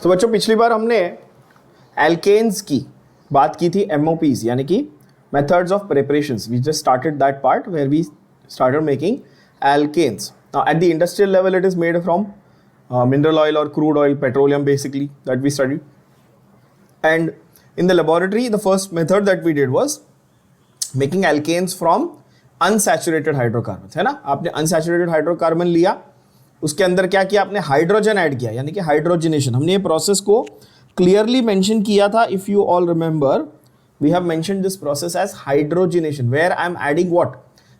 तो बच्चों पिछली बार हमने एल्केन्स की बात की थी, MOPs यानी कि methods of preparations. We just started that part where we started making alkanes. Now at the industrial level it is made from mineral oil or crude oil, petroleum basically, that we studied. And in the laboratory the first method that we did was making alkanes from unsaturated hydrocarbons, है ना. आपने unsaturated hydrocarbon लिया, उसके अंदर क्या किया आपने, hydrogen add किया यानी कि हाइड्रोजनेशन. हमने ये प्रोसेस को क्लियरली मेंशन किया था. If you all remember, we have mentioned this process as hydrogenation, where I am adding what?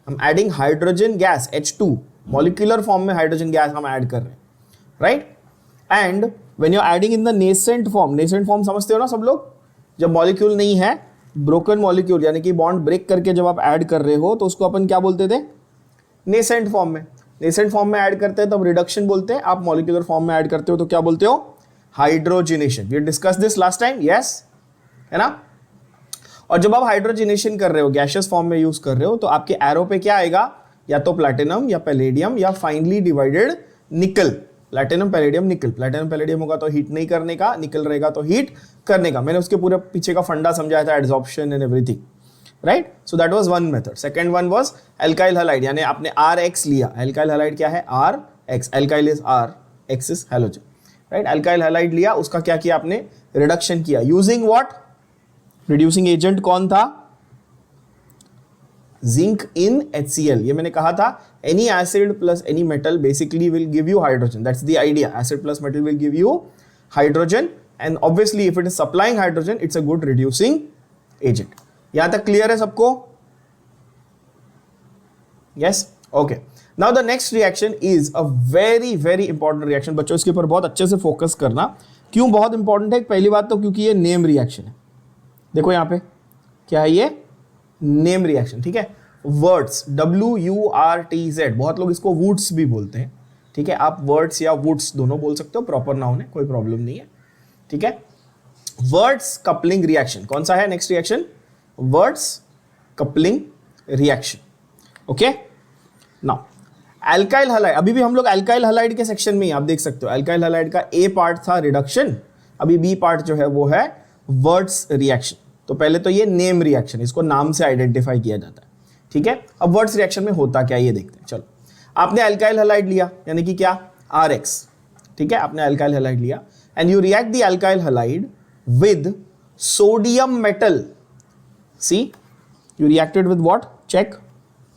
I'm adding hydrogen gas H2, molecular form में hydrogen gas हम add कर रहे हैं, right? And when you're adding in the nascent form समझते हो ना सब लोग, जब molecule नहीं है, broken molecule यानी कि bond break करके जब आप add कर रहे हो तो उसको अपन क्या बोलते थे, nascent form में add करते हैं तब reduction बोलते हैं. आप molecular form में add करते हो तो क्या बोलते हो, hydrogenation. We discussed this last time, yes, है ना. और जब आप हाइड्रोजनेशन कर रहे हो, गैशियस फॉर्म में यूज कर रहे हो, तो आपके एरो पे क्या आएगा, या तो प्लैटिनम या पैलेडियम या फाइनली डिवाइडेड निकल. प्लैटिनम पैलेडियम निकल, प्लैटिनम पैलेडियम होगा तो हीट नहीं करने का, निकल रहेगा तो हीट करने का. मैंने उसके पूरे पीछे का फंडा समझाया था, adsorption and everything, right. So that was one method. Second one was alkyl halide, यानी आपने RX लिया. एल्काइल हैलाइड क्या है, RX. Alkyl is R, X is halogen, right. Alkyl halide लिया, उसका क्या किया आपने, रिडक्शन किया यूजिंग व्हाट, रिड्यूसिंग एजेंट कौन था, जिंक इन HCl. ये मैंने कहा था, any acid plus any metal basically will give you hydrogen. That's the idea. Acid plus metal will give you hydrogen, and obviously if it is supplying hydrogen it's a good reducing agent. यहां तक clear है सबको, yes, okay. Now the next reaction is a very very important reaction. बच्चों इसके ऊपर बहुत अच्छे से फोकस करना. क्यों बहुत इंपॉर्टेंट है, पहली बात तो क्योंकि ये नेम रिएक्शन है. देखो यहाँ पे क्या है, ये नेम रिएक्शन, ठीक है. वर्ड्स, WURTZ, बहुत लोग इसको वुड्स भी बोलते हैं, ठीक है. आप वर्ड्स या वुड्स दोनों बोल सकते हो, प्रॉपर नाउन है, कोई प्रॉब्लम नहीं है, ठीक है. वर्ड्स कपलिंग रिएक्शन कौन सा है, next reaction, words coupling reaction, okay. Now alkyl halide, अभी भी हम लोग एल्काइल हैलाइड के सेक्शन में ही, आप देख सकते हो एल्काइल हैलाइड का A पार्ट था रिडक्शन, अभी B पार्ट जो है वो है वर्ड्स रिएक्शन. तो पहले तो ये नेम रिएक्शन, इसको नाम से आइडेंटिफाई किया जाता है, ठीक है. अब वर्ड्स रिएक्शन में होता क्या ये देखते हैं. चलो, आपने एल्काइल हैलाइड लिया यानी कि क्या, RX, ठीक है. आपने एल्काइल हैलाइड लिया and you react the alkyl halide with sodium metal. See, you reacted with what, check,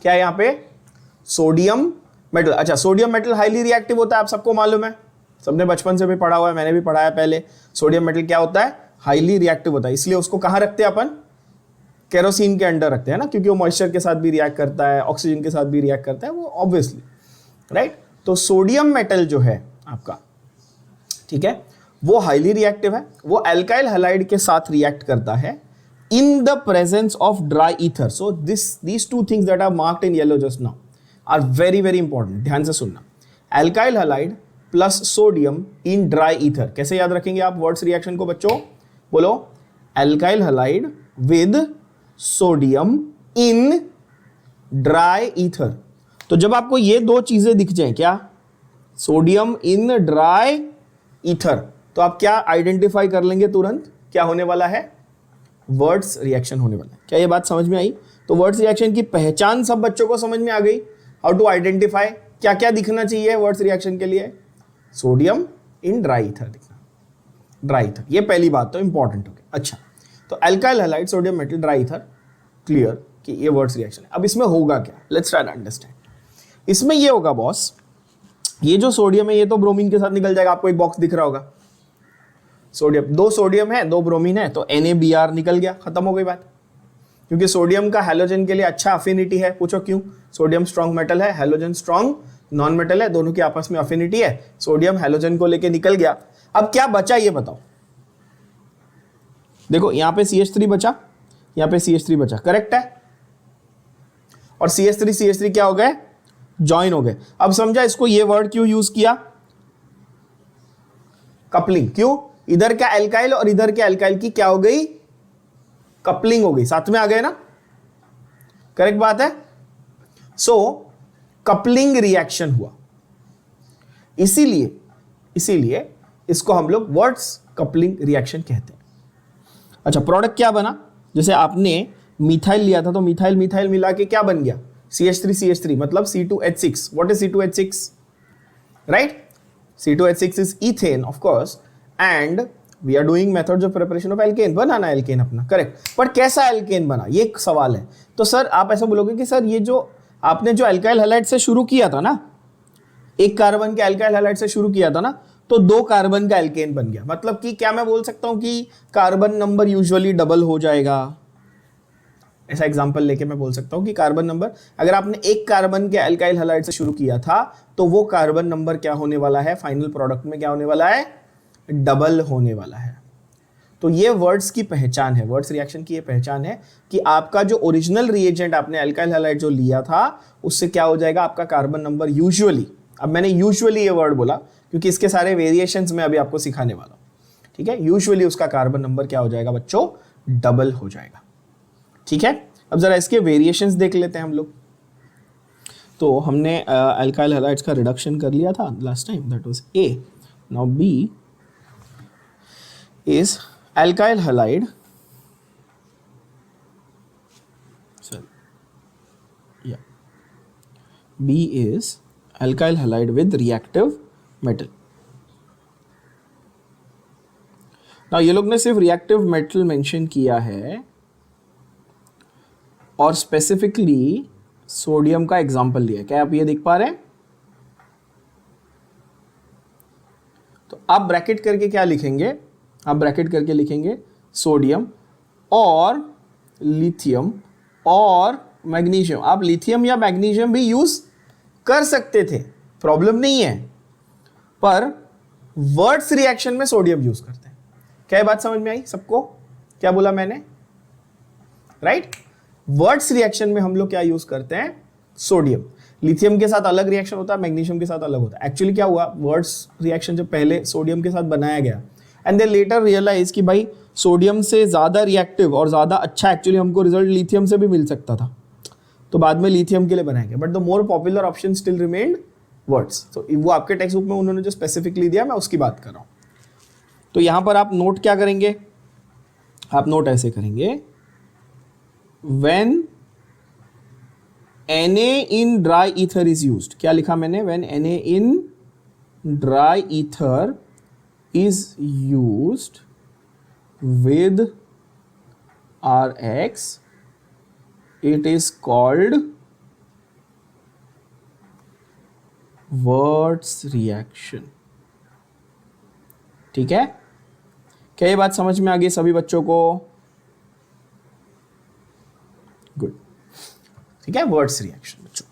क्या है यहाँ पे, सोडियम मेटल. अच्छा, सोडियम मेटल हाईली रिएक्टिव होता है, आप सबको मालूम है, सबने बचपन से भी पढ़ा हुआ है, मैंने भी पढ़ाया पहले. सोडियम मेटल क्या होता है, हाईली रिएक्टिव होता है. इसलिए उसको कहाँ रखते हैं अपन, केरोसिन के अंडर रखते हैं ना, क्योंकि वो मॉइस्चर के साथ भी रिएक्ट करता है, ऑक्सीजन के साथ भी रिएक्ट करता है वो, ऑब्वियसली, राइट. तो सोडियम मेटल जो है आपका, ठीक है, वो हाईली रिएक्टिव है. वो एल्काइल हैलाइड के साथ रिएक्ट करता है in the presence of dry ether. So these two things that are marked in yellow just now are very very important. ध्यान से सुनना. Alkyl halide plus sodium in dry ether. कैसे याद रखेंगे आप वर्ड्स रिएक्शन को बच्चों, बोलो, alkyl halide with sodium in dry ether. तो जब आपको ये दो चीजें दिख जाएं, क्या, सोडियम इन ड्राई ईथर, तो आप क्या आइडेंटिफाई कर लेंगे तुरंत, क्या होने वाला है, वर्ड्स रिएक्शन होने वाला है. क्या ये बात समझ में आई. तो वर्ड्स रिएक्शन की पहचान सब बच्चों को समझ में आ गई. हाउ टू आइडेंटिफाई, क्या क्या दिखना चाहिए वर्ड्स रिएक्शन के लिए, सोडियम इन ड्राई ईथर दिखना, ड्राई ईथर, ये पहली बात तो इंपॉर्टेंट हो गई. अच्छा, तो alkyl halide, sodium metal, dry ether, clear कि ये वर्ड्स रिएक्शन है. अब इसमें होगा क्या, लेट्स ट्राई टू अंडरस्टैंड. इसमें ये होगा बॉस, ये जो सोडियम है ये तो ब्रोमीन के साथ निकल जाएगा. आपको एक बॉक्स दिख रहा होगा, सोडियम, दो सोडियम है दो ब्रोमीन है, तो NaBr निकल गया, खत्म हो गई बात. क्योंकि सोडियम का हैलोजन के लिए अच्छा अफिनिटी है. पूछो क्यों, सोडियम स्ट्रॉन्ग मेटल है, हैलोजन स्ट्रॉन्ग नॉन मेटल है, दोनों की आपस में अफिनिटी है. सोडियम हैलोजन को लेके निकल गया. अब क्या बचा ये बताओ. देखो यहां पे CH3 बचा, यहां पे CH3 बचा, करेक्ट है. और CH3 क्या हो गए, ज्वाइन हो गए. अब समझा इसको, ये वर्ड क्यों यूज किया, कपलिंग. क्यों, इधर का एल्काइल और इधर के एल्काइल की क्या हो गई, कपलिंग हो गई, साथ में आ गए ना, करेक्ट बात है. सो कपलिंग रिएक्शन हुआ. इसीलिए इसको हम लोग वर्ड्स कपलिंग रिएक्शन कहते हैं। अच्छा, प्रोडक्ट क्या बना? जैसे आपने मिथाइल लिया था तो मिथाइल मिथाइल मिला के क्या बन गया? CH3 मतलब C2H6। What is C2H6? Right, C2H6 is ethane of course, and we are doing methods of preparation of alkane. बनाना एल्केन अपना, करेक्ट, पर कैसा एल्केन बना, ये एक सवाल है। तो सर आप ऐसा बोलोगे कि सर ये जो आपने जो अल्काइल हैलाइड से शुरू किया था ना, एक कार्बन के अल्काइल हैलाइड से शुरू किया था ना, तो 2 कार्बन का एल्केन बन गया। मतलब कि क्या मैं बोल सकता हूं कि कार्बन नंबर यूजुअली डबल हो जाएगा? ऐसा एग्जांपल लेके मैं बोल सकता हूं कि कार्बन नंबर, अगर आपने एक कार्बन के अल्काइल हैलाइड से शुरू किया था तो वो कार्बन नंबर क्या होने वाला है? फाइनल प्रोडक्ट में क्या होने वाला है? डबल होने वाला है। तो ये वर्ड्स की पहचान है, वर्ड्स रिएक्शन की ये पहचान है कि आपका जो ओरिजिनल रिएजेंट आपने अल्काइल हैलाइड जो लिया था उससे क्या हो जाएगा? आपका कार्बन नंबर यूजुअली, अब मैंने यूजुअली ये वर्ड बोला क्योंकि इसके सारे वेरिएशंस मैं अभी आपको सिखाने वाला हूं, ठीक है? यूजुअली उसका कार्बन नंबर क्या हो जाएगा बच्चों? डबल हो जाएगा, ठीक है? अब जरा इसके वेरिएशंस देख लेते हैं हम लोग। तो हमने अल्काइल हैलाइड्स का रिडक्शन कर लिया था last time, that was A. Now B is alkyl halide, B is alkyl halide with reactive metal. Now ये लोग ने सिर्फ reactive metal मेंशन किया है और स्पेसिफिकली सोडियम का एग्जाम्पल लिया है। क्या आप ये देख पा रहे हैं? तो आप ब्रैकेट करके क्या लिखेंगे? आप ब्रैकेट करके लिखेंगे सोडियम और लिथियम और मैग्नीशियम। आप लिथियम या मैग्नीशियम भी यूज कर सकते थे, प्रॉब्लम नहीं है, पर वर्ड्स रिएक्शन में सोडियम यूज करते हैं। क्या ये बात समझ में आई सबको? क्या बोला मैंने? राइट, वर्ड्स रिएक्शन में हम लोग क्या यूज करते हैं? सोडियम। लिथियम के साथ अलग रिएक्शन होता है, मैग्नीशियम के साथ अलग होता है। एक्चुअली क्या हुआ, वर्ड्स रिएक्शन जब पहले सोडियम के साथ बनाया गया एंड दे लेटर रियलाइज कि भाई सोडियम से ज़्यादा रिएक्टिव और ज़्यादा अच्छा एक्चुअली हमको रिजल्ट लिथियम से भी मिल सकता था, तो बाद में लिथियम के लिए बनाया गया, but the more popular option still remained words. तो वो आपके टेक्स्ट बुक में उन्होंने जो स्पेसिफिकली दिया मैं उसकी बात कर रहा हूँ। तो यहाँ पर आप नोट क्या करेंगे? आप नोट ऐसे करेंगे, when Na in dry ether is used। क्या लिखा मैंने? when Na in dry ether is used with Rx, it is called Wurtz reaction। ठीक है? क्या ये बात समझ में आ गई सभी बच्चों को? गुड, ठीक है, वर्ड्स रिएक्शन बच्चों।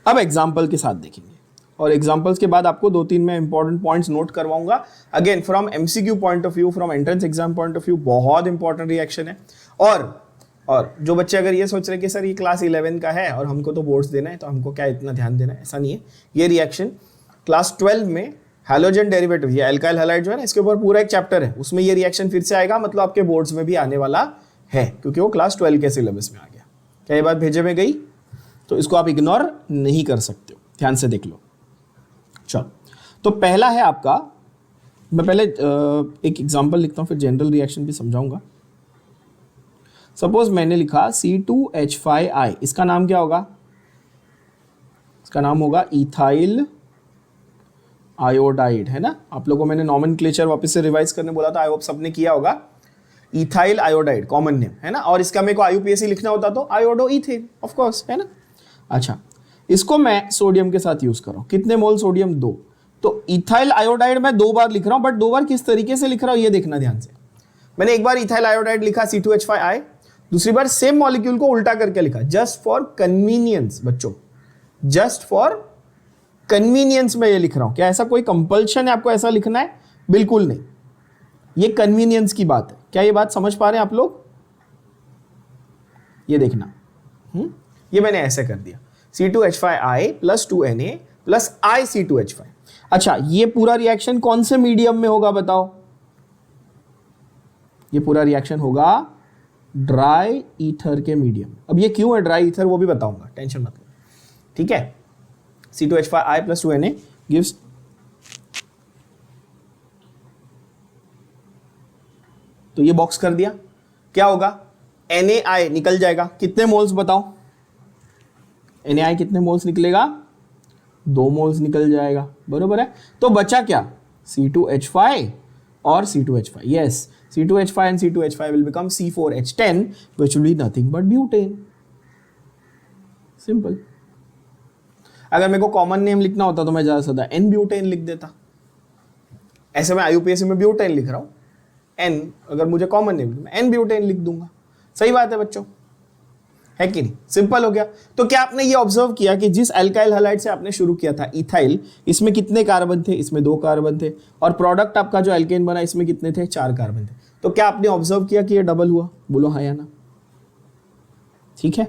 अब एग्जांपल के साथ देखेंगे और एग्जांपल्स के बाद आपको 2-3 मैं इंपॉर्टेंट पॉइंट्स नोट करवाऊंगा। Again from MCQ point of view, from entrance exam point of view बहुत इंपॉर्टेंट रिएक्शन है। और जो बच्चे अगर ये सोच रहे हैं कि सर ये क्लास 11 का है और हमको तो बोर्ड्स देना है तो हमको क्या इतना ध्यान देना है, ऐसा नहीं है। ये रिएक्शन क्लास 12 में हैलोजन डेरिवेटिव, ये अल्काइल हैलाइड जो है ना, इसके ऊपर पूरा एक चैप्टर है, उसमें ये रिएक्शन फिर से आएगा, मतलब आपके बोर्ड्स में भी आने वाला है क्योंकि वो क्लास 12 के सिलेबस में आ गया। क्या ये बात भेजे में गई? तो इसको आप इग्नोर नहीं कर सकते हो, ध्यान से देख लो। चलो, तो पहला है आपका, मैं पहले एक एग्जांपल लिखता हूं फिर जनरल रिएक्शन भी समझाऊंगा। सपोज मैंने लिखा C2H5I, इसका नाम क्या होगा? इसका नाम होगा इथाइल आयोडाइड, है ना? आप लोगों को मैंने नॉमेनक्लेचर वापस से रिवाइज करने बोला था, आई होप सबने किया होगा। इथाइल आयोडाइड कॉमन नेम है ना, और इसका मेरे को IUPAC लिखना होता तो आयोडो इथेन ऑफ कोर्स, है ना? अच्छा, इसको मैं सोडियम के साथ यूज कर रहा हूं। कितने मोल सोडियम? 2। तो इथाइल आयोडाइड मैं 2 बार लिख रहा हूं, बट 2 बार किस तरीके से लिख रहा हूं ये देखना ध्यान से। मैंने एक बार इथाइल आयोडाइड लिखा C2H5I, दूसरी बार सेम मॉलिक्यूल को उल्टा करके लिखा, जस्ट फॉर कन्वीनियंस बच्चों, जस्ट फॉर कन्वीनियंस में ये लिख रहा हूं। क्या ऐसा कोई कंपल्शन है आपको ऐसा लिखना है? बिल्कुल नहीं, ये कन्वीनियंस की बात है। क्या ये बात समझ पा रहे हैं आप लोग? ये देखना, ये मैंने ऐसे कर दिया, C2H5I + 2Na + IC2H5। अच्छा, ये पूरा रिएक्शन कौन से मीडियम में होगा बताओ? ये पूरा रिएक्शन होगा ड्राई ईथर के मीडियम। अब ये क्यों है ड्राई ईथर वो भी बताऊंगा, टेंशन मत लो, ठीक है? C2H5I + 2Na gives तो ये बॉक्स कर दिया, क्या होगा, NaI निकल जाएगा, कितने मोल्स बताओ, NaI कितने मोल्स निकलेगा, 2 मोल्स निकल जाएगा, बरोबर है। तो बचा क्या, C2H5 और C2H5, yes, C2H5 and C2H5 will become C4H10 which will be nothing but butane, simple. अगर मेरे को कॉमन नेम लिखना होता तो मैं ज्यादा से ज्यादा N ब्यूटेन लिख देता, ऐसे मैं IUPAC में ब्यूटेन लिख रहा हूं, N अगर मुझे कॉमन नेम मैं N ब्यूटेन लिख दूंगा, सही बात है बच्चों, है कि नहीं, सिंपल हो गया। तो क्या आपने ये ऑब्जर्व किया कि जिस अल्काइल हैलाइड से आपने शुरू किया था इथाइल, इसमें कितने कार्बन थे, इसमें 2 कार्बन थे, और प्रोडक्ट आपका जो एल्केन बना इसमें कितने थे, 4 कार्बन थे। तो क्या आपने ऑब्जर्व किया कि ये डबल हुआ, बोलो हाँ या ना, ठीक है,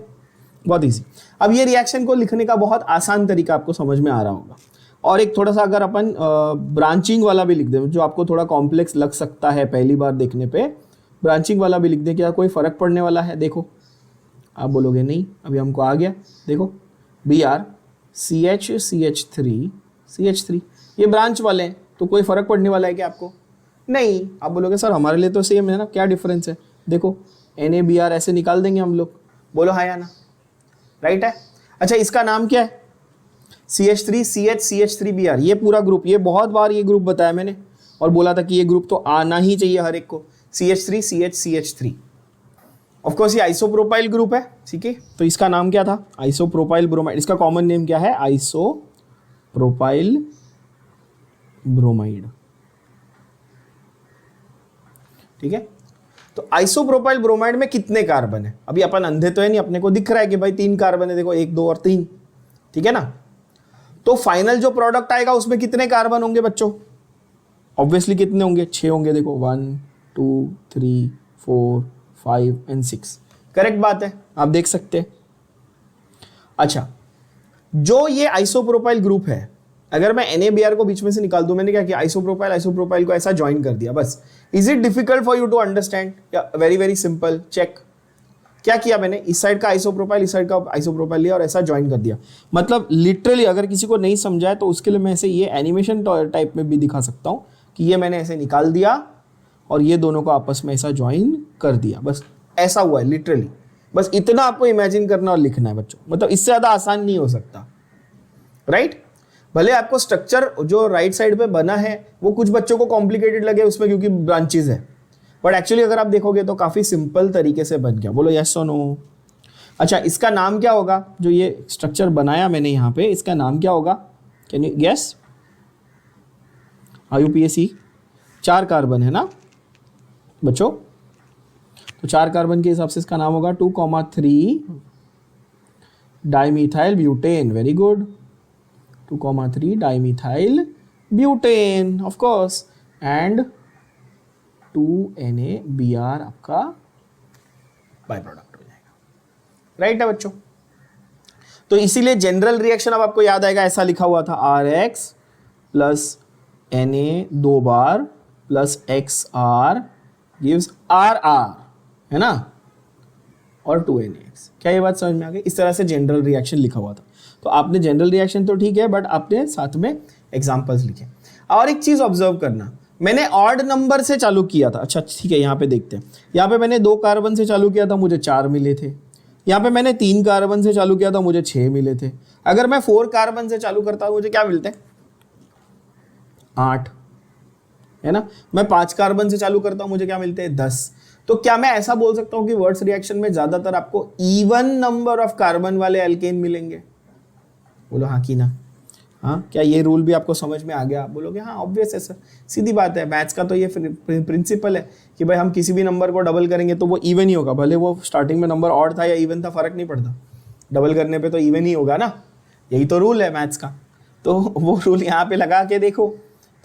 बहुत इजी। अब ये रिएक्शन को लिखने का बहुत आसान तरीका आपको समझ में आ रहा होगा, और एक थोड़ा सा अगर अपन ब्रांचिंग वाला भी लिख दें, जो आपको थोड़ा कॉम्प्लेक्स लग सकता है पहली बार देखने पे, ब्रांचिंग वाला भी लिख दें, क्या कोई फर्क पड़ने वाला है, देखो आप बोलोगे नहीं, अभी हमको आ गया, देखो Br CH CH3 ये ब्रांच वाले हैं, तो कोई फर्क पड़ने वाला है क्या आपको, नहीं। आप बोलोगे सर हमारे लिए तो सेम है ना, क्या डिफरेंस है, देखो NaBr ऐसे निकाल देंगे हम लोग, बोलो हाँ या ना, राइट है। अच्छा इसका नाम क्या है, CH3 CH CH3Br, ये पूरा ग्रुप, ये बहुत बार ये ग्रुप बताया मैंने और बोला था कि ये ग्रुप तो आना ही चाहिए हर एक को, CH3 CH CH3। Of course ये आइसोप्रोपाइल ग्रुप है, ठीक है, तो इसका नाम क्या था, आइसोप्रोपाइल ब्रोमाइड, इसका कॉमन नेम क्या है, आइसोप्रोपाइल ब्रोमाइड, ठीक है। तो आइसोप्रोपाइल ब्रोमाइड में कितने कार्बन है, अभी अपन अंधे तो है नहीं, अपने को दिख रहा है कि भाई 3 कार्बन है, देखो 1 2 और 3, ठीक है ना। तो फाइनल जो प्रोडक्ट आएगा उसमें कितने कार्बन होंगे बच्चों, ऑब्वियसली कितने होंगे, 6 होंगे, देखो 1 2 3 4 5 and 6, करेक्ट बात है, आप देख सकते हैं। अच्छा जो ये आइसोप्रोपाइल ग्रुप है, अगर मैं NaBr को बीच में से निकाल दूं, मैंने क्या किया, आइसोप्रोपाइल को ऐसा ज्वाइन कर दिया, बस। Is it difficult for you to understand, very very simple, check. क्या किया मैंने, इस साइड का आइसोप्रोपाइल इस साइड का आइसोप्रोपाइल लिया और ऐसा ज्वाइन कर दिया, मतलब लिटरली अगर किसी को नहीं समझाए तो उसके लिए मैं ऐसे ये एनिमेशन टाइप में भी दिखा सकता हूं कि ये मैंने ऐसे निकाल दिया और ये दोनों को आपस में ऐसा ज्वाइन कर दिया, बस ऐसा हुआ है लिटरली, बस इतना आपको इमेजिन करना और लिखना है बच्चों, मतलब इससे ज्यादा आसान नहीं हो सकता, राइट। भले आपको स्ट्रक्चर जो राइट साइड पे बना है वो कुछ बच्चों को कॉम्प्लिकेटेड लगे उसमें क्योंकि ब्रांचेस है, बट एक्चुअली अगर आप देखोगे तो काफी सिंपल तरीके से बन गया, बोलो यस और नो। अच्छा इसका नाम क्या होगा, जो ये स्ट्रक्चर बनाया मैंने यहाँ पे, इसका नाम क्या होगा, can you guess, IUPAC 4 carbon है ना बच्चों, तो 4 कार्बन के हिसाब से इसका नाम होगा 2,3 dimethyl butane, very good, 2,3 dimethyl butane of course, and 2NaBr आपका बाय प्रोडक्ट हो जाएगा, राइट है बच्चों। तो इसीलिए जनरल रिएक्शन अब आपको याद आएगा, ऐसा लिखा हुआ था RX प्लस Na 2 बार प्लस XR गिव्स RR, है ना, और 2NaX। क्या ये बात समझ में आ गई, इस तरह से जनरल रिएक्शन लिखा हुआ था। तो आपने जनरल रिएक्शन तो ठीक है, बट आपने साथ में एग्जांपल्स लिखे। और एक चीज ऑब्जर्व करना, मैंने ऑड नंबर से चालू किया था, अच्छा ठीक है, यहाँ पे देखते हैं, यहाँ पे मैंने 2 कार्बन से चालू किया था, मुझे 4 मिले थे, यहाँ पे मैंने 3 कार्बन से चालू किया था, मुझे 6 मिले थे। अगर मैं 4 कार्बन से चालू करता हूँ मुझे क्या मिलते हैं, 8, है ना। मैं 5 कार्बन से चालू करता हूँ मुझे क्या मिलते हैं, 10। तो क्या मैं ऐसा बोल सकता हूँ कि वर्ड्स रिएक्शन में ज्यादातर आपको इवन नंबर ऑफ कार्बन वाले एल्केन मिलेंगे, बोलो हाँ कि ना, हाँ, क्या ये रूल भी आपको समझ में आ गया, आप बोलोगे हाँ ऑब्वियस है सर, सीधी बात है, मैथ्स का तो ये प्रिंसिपल है कि भाई हम किसी भी नंबर को डबल करेंगे तो वो इवन ही होगा, भले वो स्टार्टिंग में नंबर ऑड था या इवन था फर्क नहीं पड़ता, डबल करने पे तो इवन ही होगा ना, यही तो रूल है मैथ्स का। तो वो रूल यहाँ पे लगा के देखो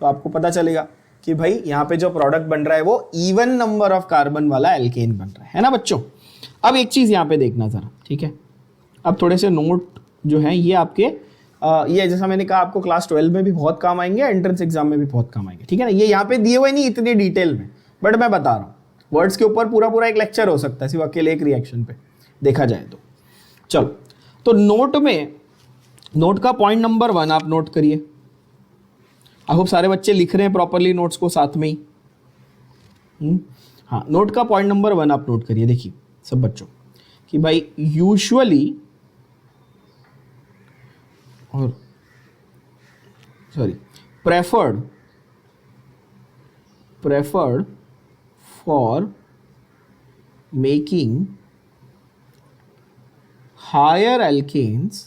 तो आपको पता चलेगा कि भाई यहाँ पे जो प्रोडक्ट बन रहा है वो इवन नंबर ऑफ कार्बन वाला एल्केन बन रहा है ना बच्चों। अब एक चीज यहाँ पे देखना जरा, ठीक है, अब थोड़े से नोट जो है ये आपके ये जैसा मैंने कहा आपको क्लास 12 में भी बहुत काम आएंगे, एंट्रेंस एग्जाम में भी बहुत काम आएंगे, ठीक है ना। ये यहाँ पे दिए हुए नहीं इतने डिटेल में, बट मैं बता रहा हूँ, वर्ड्स के ऊपर पूरा पूरा एक लेक्चर हो सकता है सिर्फ अकेले एक रिएक्शन पे देखा जाए तो। चलो, तो नोट में, नोट का पॉइंट नंबर 1 आप नोट करिए। आई होप सारे बच्चे लिख रहे हैं प्रॉपरली नोट्स को साथ में ही। हाँ, नोट का पॉइंट नंबर 1 आप नोट करिए, देखिए सब बच्चों कि भाई यूजुअली और preferred for making higher alkanes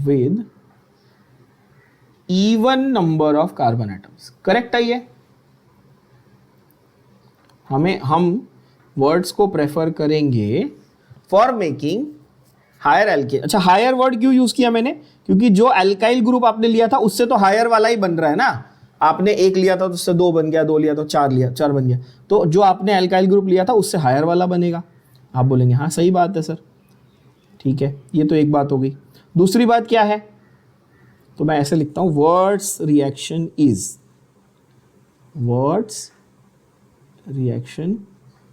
with even number of carbon atoms. Correct है ये? हम वर्ड्स को प्रेफर करेंगे फॉर मेकिंग हायर एल्केन। अच्छा, हायर वर्ड क्यों यूज किया मैंने? क्योंकि जो एल्काइल ग्रुप आपने लिया था उससे तो हायर वाला ही बन रहा है ना। आपने एक लिया था तो उससे 2 बन गया, 2 लिया तो 4 बन गया, तो जो आपने एल्काइल ग्रुप लिया था उससे हायर वाला बनेगा। आप बोलेंगे हाँ सही बात है सर, ठीक है, ये तो एक बात हो गई। दूसरी बात क्या है? तो मैं ऐसे लिखता हूं, words reaction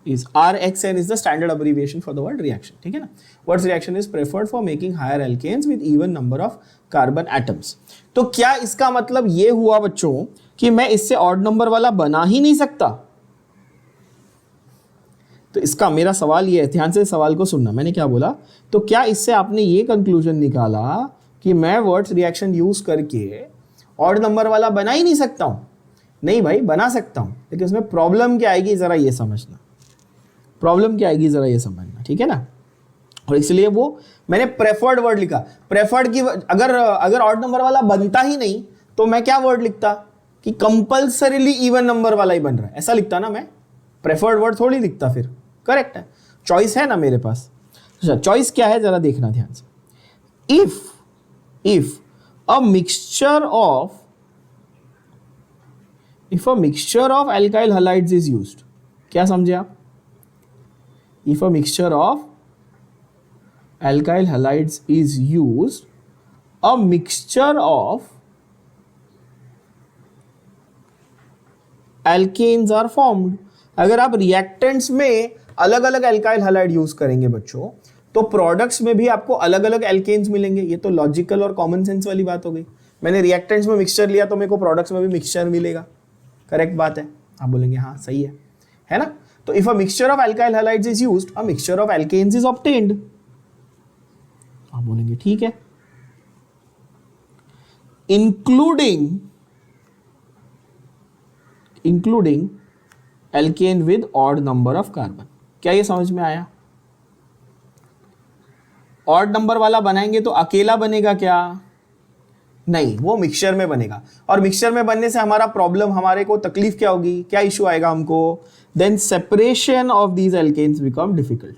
is RXN is the standard abbreviation for the word reaction, ठीक है ना। Words reaction is preferred for making higher alkanes with even number of carbon atoms। तो क्या इसका मतलब ये हुआ बच्चों कि मैं इससे ऑड नंबर वाला बना ही नहीं सकता? तो इसका मेरा सवाल ये है, ध्यान से सवाल को सुनना, मैंने क्या बोला। तो क्या इससे आपने ये कंक्लूजन निकाला कि मैं वर्ड्स रिएक्शन यूज करके ऑड नंबर वाला बना ही नहीं सकता हूं? नहीं भाई, बना सकता हूं, लेकिन उसमें प्रॉब्लम क्या आएगी जरा ये समझना। ठीक है ना। और इसलिए वो मैंने प्रेफर्ड वर्ड लिखा। प्रेफर्ड की अगर ऑड नंबर वाला बनता ही नहीं तो मैं क्या वर्ड लिखता कि कंपल्सरीली इवन नंबर वाला ही बन रहा है, ऐसा लिखता ना मैं। प्रेफर्ड वर्ड थोड़ी लिखता फिर। करेक्ट है, चॉइस है ना मेरे पास। अच्छा, चॉइस क्या है जरा देखना ध्यान से। If a mixture of alkyl halides is used, क्या समझे आप? If a mixture of alkyl halides is used, a mixture of alkanes are formed। अगर आप रिएक्टेंट्स में अलग अलग एल्काइल हैलाइड यूज करेंगे बच्चों, तो प्रोडक्ट्स में भी आपको अलग अलग एल्केन्स मिलेंगे। ये तो लॉजिकल और कॉमन सेंस वाली बात हो गई। मैंने रिएक्टेंट्स में मिक्सचर लिया तो मेरे को प्रोडक्ट्स में भी मिक्सचर मिलेगा। करेक्ट बात है, आप बोलेंगे हाँ सही है ना। तो if a mixture of alkyl halides is used, a mixture of alkanes is obtained. आप बोलेंगे ठीक है, including alkane with odd number of carbon. क्या ये समझ में आया? ऑड नंबर वाला बनाएंगे तो अकेला बनेगा क्या? नहीं, वो मिक्सचर में बनेगा। और मिक्सचर में बनने से हमारा प्रॉब्लम, हमारे को तकलीफ क्या होगी, क्या इश्यू आएगा हमको? Then separation of these alkanes become difficult.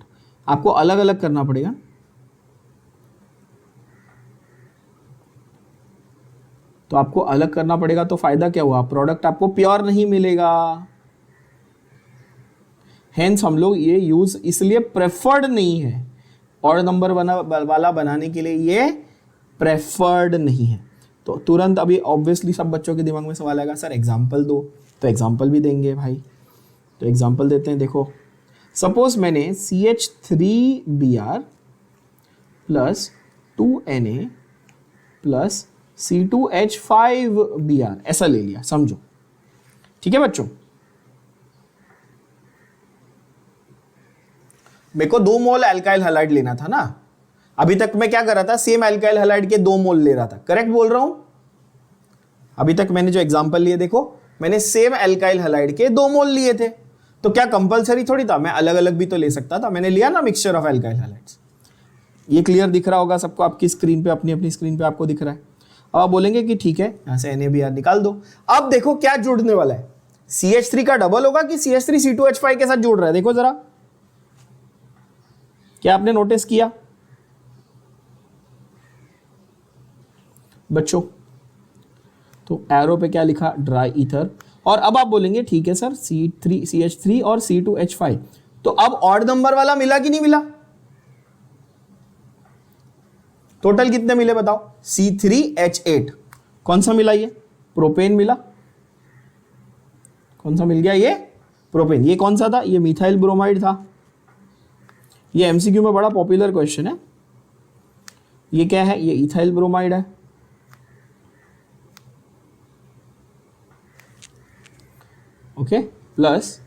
आपको अलग अलग करना पड़ेगा। तो आपको अलग करना पड़ेगा तो फायदा क्या हुआ? प्रोडक्ट आपको प्योर नहीं मिलेगा। हेंस हम लोग ये यूज इसलिए प्रेफर्ड नहीं है, ऑड नंबर वाला बनाने के लिए ये प्रेफर्ड नहीं है। तो तुरंत अभी ऑब्वियसली सब बच्चों के दिमाग में सवाल आएगा, सर एग्जाम्पल दो। तो एग्जाम्पल भी देंगे भाई, तो एग्जाम्पल देते हैं। देखो, सपोज मैंने CH3Br plus 2Na plus C2H5Br ऐसा ले लिया, समझो। ठीक है बच्चों, मेरे को 2 मोल एल्काइल हैलाइड लेना था ना। अभी तक मैं क्या कर रहा था? सेम एल्काइल हैलाइड के 2 मोल ले रहा था। करेक्ट बोल रहा हूं? अभी तक मैंने जो एग्जांपल लिए, देखो मैंने सेम एल्काइल हैलाइड के 2 मोल लिए थे। तो क्या कंपलसरी थोड़ी था, मैं अलग अलग भी तो ले सकता था। मैंने लिया ना मिक्सचर ऑफ एल्काइल हैलाइड्स। ये क्लियर दिख रहा होगा सबको आपकी स्क्रीन पे, अपनी अपनी स्क्रीन पे आपको दिख रहा है। अब आप बोलेंगे कि ठीक है, यहां से NaBr निकाल दो। अब देखो क्या जुड़ने वाला है, CH3 का डबल होगा कि CH3 C2H5 के साथ जुड़ रहा है। देखो जरा, क्या आपने नोटिस किया बच्चों? तो एरो पे क्या लिखा? Dry ether. और अब आप बोलेंगे ठीक है सर, CH3 और C2H5, तो अब ऑड नंबर वाला मिला कि नहीं मिला? टोटल कितने मिले बताओ? C3H8। कौन सा मिला? ये प्रोपेन मिला। कौन सा मिल गया? ये प्रोपेन। ये कौन सा था? ये मिथाइल ब्रोमाइड था। ये एमसीक्यू में बड़ा पॉपुलर क्वेश्चन है। ये क्या है? ये इथाइल ब्रोमाइड है। Okay, plus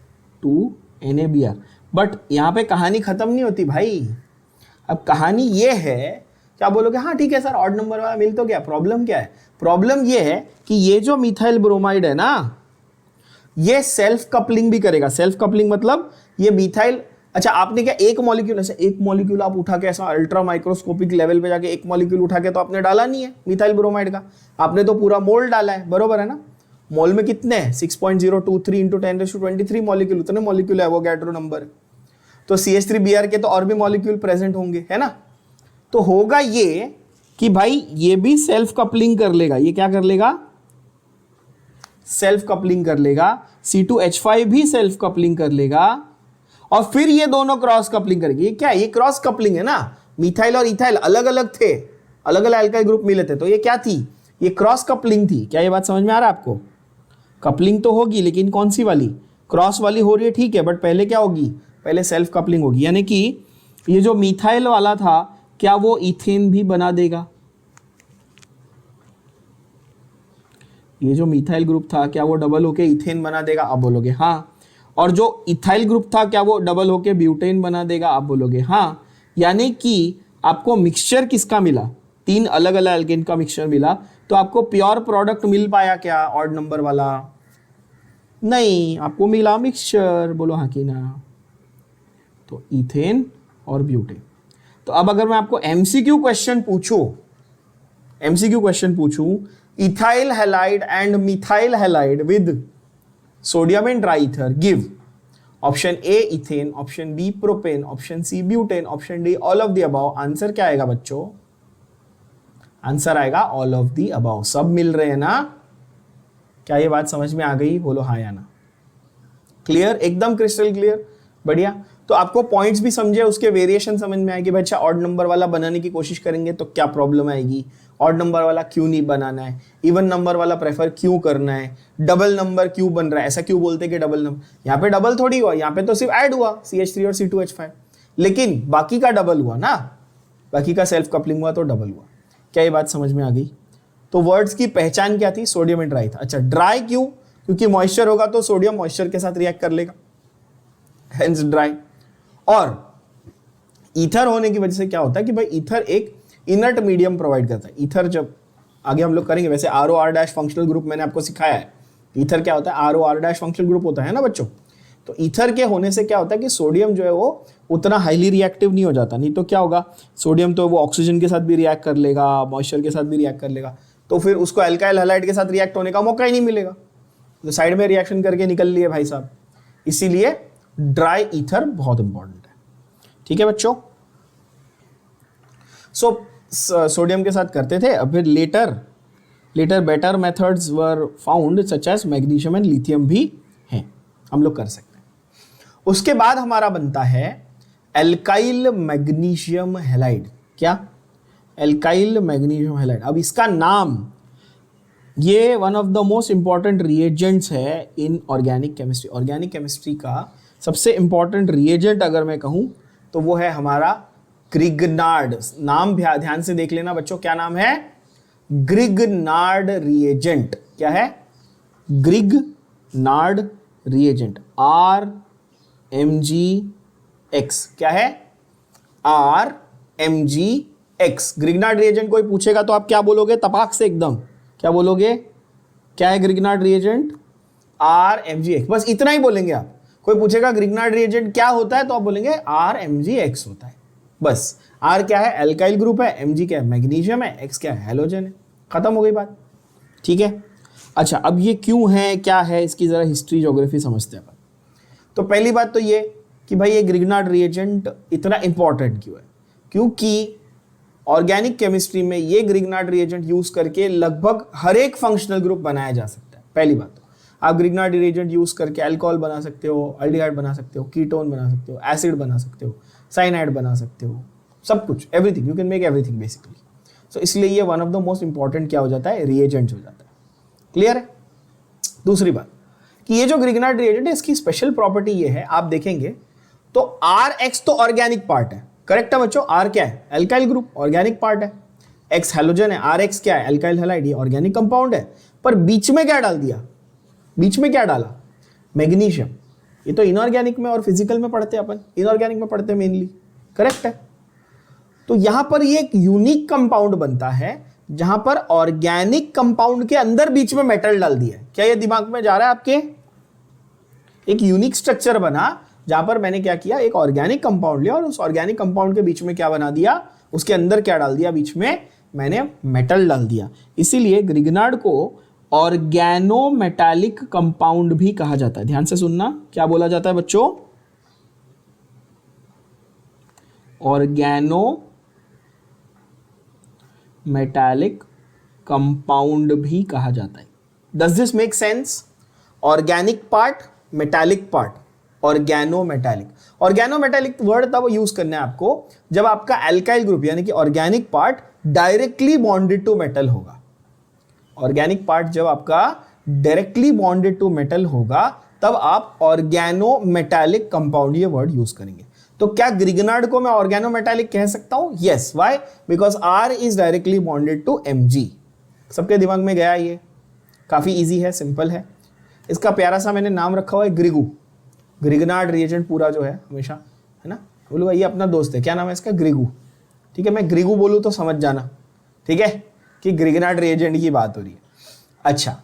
2 NaBr। बट यहाँ पे कहानी खत्म नहीं होती भाई। अब कहानी ये है, क्या बोलोगे, हाँ ठीक है सर ऑड नंबर वाला मिल तो गया, प्रॉब्लम क्या है? प्रॉब्लम ये है कि ये जो मिथाइल ब्रोमाइड है ना, ये सेल्फ कपलिंग भी करेगा। सेल्फ कपलिंग मतलब ये मिथाइल, अच्छा आपने क्या एक मॉलिक्यूल, ऐसे एक मॉलिक्यूल आप उठा के ऐसा अल्ट्रा माइक्रोस्कोपिक लेवल पे जाके एक मॉलिक्यूल उठा के तो आपने डाला नहीं है मिथाइल ब्रोमाइड का, आपने तो पूरा मोल डाला है, बरोबर है ना? मोल में कितने हैं? 6.023 इंटू 10⁻23 मॉलिक्यूल, उतने मॉलिक्यूल है, एवोगैड्रो नंबर। तो CH3Br के तो और भी मॉलिक्यूल प्रेजेंट होंगे, है ना? तो होगा ये कि भाई ये भी सेल्फ कपलिंग कर लेगा। ये क्या कर लेगा? सेल्फ कपलिंग कर लेगा। C2H5 भी सेल्फ कपलिंग कर लेगा और फिर ये दोनों क्रॉस कपलिंग करेंगे। ये क्या है? ये क्रॉस कपलिंग है ना। मिथाइल और इथाइल अलग अलग थे, अलग अलग एल्काइल ग्रुप मिले थे, तो ये क्या थी? ये क्रॉस कपलिंग थी। क्या ये बात समझ में आ रहा है आपको? कपलिंग तो होगी लेकिन कौन सी वाली? क्रॉस वाली हो रही है, ठीक है, बट पहले क्या होगी? पहले सेल्फ कपलिंग होगी। यानी कि ये जो मिथाइल वाला था क्या वो इथेन भी बना देगा? ये जो मिथाइल ग्रुप था क्या वो डबल होके इथेन बना देगा? आप बोलोगे हाँ। और जो इथाइल ग्रुप था क्या वो डबल होके ब्यूटेन बना देगा? आप बोलोगे हाँ। यानी कि आपको मिक्सचर किसका मिला? 3 अलग अलग एल्केन का मिक्सचर मिला, तो आपको प्योर प्रोडक्ट मिल पाया क्या ऑड नंबर वाला? नहीं, आपको मिला मिक्सचर। बोलो हाँ कि ना? तो इथेन और ब्यूटेन। तो अब अगर मैं आपको MCQ क्वेश्चन पूछूं, ethyl halide and methyl halide with sodium and dry ether give option a ethane, option b propane, option c butane, option d all of the above. Answer क्या आएगा बच्चों? आंसर आएगा ऑल ऑफ द अबव। सब मिल रहे हैं ना? क्या ये बात समझ में आ गई? बोलो हाँ या ना। क्लियर, एकदम क्रिस्टल क्लियर, बढ़िया। तो आपको पॉइंट्स भी समझे, उसके वेरिएशन समझ में आएगी। बच्चा ऑड नंबर वाला बनाने की कोशिश करेंगे तो क्या प्रॉब्लम आएगी, ऑड नंबर वाला क्यों नहीं बनाना है, इवन नंबर वाला प्रेफर क्यों करना है, डबल नंबर क्यों बन रहा है, ऐसा क्यों बोलते कि डबल नंबर, यहाँ पे डबल थोड़ी हुआ, यहाँ पे तो सिर्फ ऐड हुआ CH3 और C2H5, लेकिन बाकी का डबल हुआ ना, बाकी का सेल्फ कपलिंग हुआ तो डबल हुआ। क्या ये बात समझ में आ गई? तो वर्ड्स की पहचान क्या थी? सोडियम एंड ड्राई था। अच्छा ड्राई क्यों? क्योंकि मॉइस्चर होगा तो सोडियम मॉइस्चर के साथ रिएक्ट कर लेगा, हेंस ड्राई। और ईथर होने की वजह से क्या होता है कि भाई ईथर एक इनर्ट मीडियम प्रोवाइड करता है। ईथर जब आगे हम लोग करेंगे, वैसे ROR- फंक्शनल ग्रुप मैंने आपको सिखाया है। ईथर क्या होता है? ROR- फंक्शनल ग्रुप होता है ना बच्चों। तो ईथर के होने से क्या होता है कि सोडियम जो है वो उतना हाईली रिएक्टिव नहीं हो जाता। नहीं तो क्या होगा, सोडियम तो वो ऑक्सीजन के साथ भी रिएक्ट कर लेगा, मॉइस्चर के साथ भी रिएक्ट कर लेगा, तो फिर उसको अल्काइल हैलाइड के साथ रिएक्ट होने का मौका ही नहीं मिलेगा, तो साइड में रिएक्शन करके निकल लिए भाई साहब। इसीलिए ड्राई ईथर बहुत इंपॉर्टेंट है। ठीक है बच्चों। सोडियम के साथ करते थे। अब फिर later better methods were found such as magnesium and lithium भी हैं, हम लोग कर सकते हैं। उसके बाद हमारा बनता है एल्काइल मैग्नीशियम हैलाइड। क्या? Alkyl magnesium halide. अब इसका नाम, ये one of the most important reagents है in organic chemistry. Organic chemistry का सबसे इंपॉर्टेंट रिएजेंट अगर मैं कहूं तो वो है हमारा ग्रिग्नार्ड। नाम ध्यान से देख लेना बच्चों, क्या नाम है? Grignard reagent. क्या है? Grignard reagent, RMgX। क्या है? RMgX। ग्रिग्नार्ड रिएजेंट कोई पूछेगा तो आप क्या बोलोगे? तपाक से एकदम क्या बोलोगे? क्या है ग्रिग्नार्ड रिएजेंट? RMgX। बस इतना ही बोलेंगे आप। कोई पूछेगा ग्रिग्नार्ड रिएजेंट क्या होता है तो आप बोलेंगे RMgX होता है। बस R क्या है? एल्काइल ग्रुप है, Mg क्या है? मैग्नीशियम है, X क्या है? हैलोजन है। खत्म हो गई बात। ठीक है। अच्छा अब ये क्यों है, क्या है, इसकी जरा हिस्ट्री ज्योग्राफी समझते हैं अपन। तो पहली बात तो ये कि भाई ये ग्रिग्नार्ड रिएजेंट इतना इंपॉर्टेंट क्यों है? क्योंकि ऑर्गेनिक केमिस्ट्री में ये ग्रिग्नार्ड रिएजेंट यूज करके लगभग हर एक फंक्शनल ग्रुप बनाया जा सकता है। पहली बात तो आप ग्रिग्नार्ड रिएजेंट यूज करके अल्कोहल बना सकते हो, अल्डिहाइड बना सकते हो, कीटोन बना सकते हो, एसिड बना सकते हो, साइनाइड बना सकते हो, सब कुछ, everything, you can make everything basically. So इसलिए ये one of the most important क्या हो जाता है? रिएजेंट हो जाता है। क्लियर है? दूसरी बात कि ये जो ग्रिग्नार्ड रिएजेंट है इसकी स्पेशल प्रॉपर्टी ये है, आप देखेंगे तो RX तो ऑर्गेनिक पार्ट है, करेक्ट है बच्चों? R क्या है? एल्काइल ग्रुप, ऑर्गेनिक पार्ट है। X हैलोजन है, RX क्या है? एल्काइल हैलाइड, ये ऑर्गेनिक कंपाउंड है। पर बीच में क्या डाल दिया? बीच में क्या डाला? मैग्नीशियम। ये तो इनऑर्गेनिक में और फिजिकल में पढ़ते हैं अपन, इनऑर्गेनिक में पढ़ते हैं मेनली, करेक्ट है। तो यहां पर ये एक यूनिक कंपाउंड बनता है जहां पर ऑर्गेनिक कंपाउंड के अंदर बीच में मेटल डाल दिया है। क्या ये दिमाग में जा रहा है आपके? एक यूनिक स्ट्रक्चर बना जहां पर मैंने क्या किया, एक ऑर्गेनिक कंपाउंड लिया और उस ऑर्गेनिक कंपाउंड के बीच में क्या बना दिया, उसके अंदर क्या डाल दिया, बीच में मैंने मेटल डाल दिया। इसीलिए ग्रिग्नार्ड को ऑर्गेनोमेटालिक कंपाउंड भी कहा जाता है। ध्यान से सुनना, क्या बोला जाता है बच्चों? ऑर्गेनोमेटालिक कंपाउंड भी कहा जाता है। Does this make sense? Organic part, metallic part, organometallic. Organometallic word तब यूज करना है आपको जब आपका एल्काइल ग्रुप यानी कि organic part directly bonded to metal होगा। ऑर्गेनिक पार्ट जब आपका डायरेक्टली बॉन्डेड टू मेटल होगा तब आप ऑर्गेनोमेटालिक कंपाउंड ये वर्ड यूज करेंगे। तो क्या ग्रिग्नार्ड को मैं ऑर्गेनोमेटालिक कह सकता हूं? Yes. Why? Because R is directly bonded to Mg। सबके दिमाग में गया? ये काफी इजी है, सिंपल है। इसका प्यारा सा मैंने नाम रखा हुआ है ग्रिगू। ग्रिग्नार्ड रिएजेंट पूरा जो है हमेशा, है ना, बोलो भाई ये अपना दोस्त है, क्या नाम है इसका? ग्रिगू। ठीक है, मैं ग्रिगू बोलूँ तो समझ जाना, ठीक है, कि ग्रिग्नार्ड रिएजेंट की बात हो रही है। अच्छा,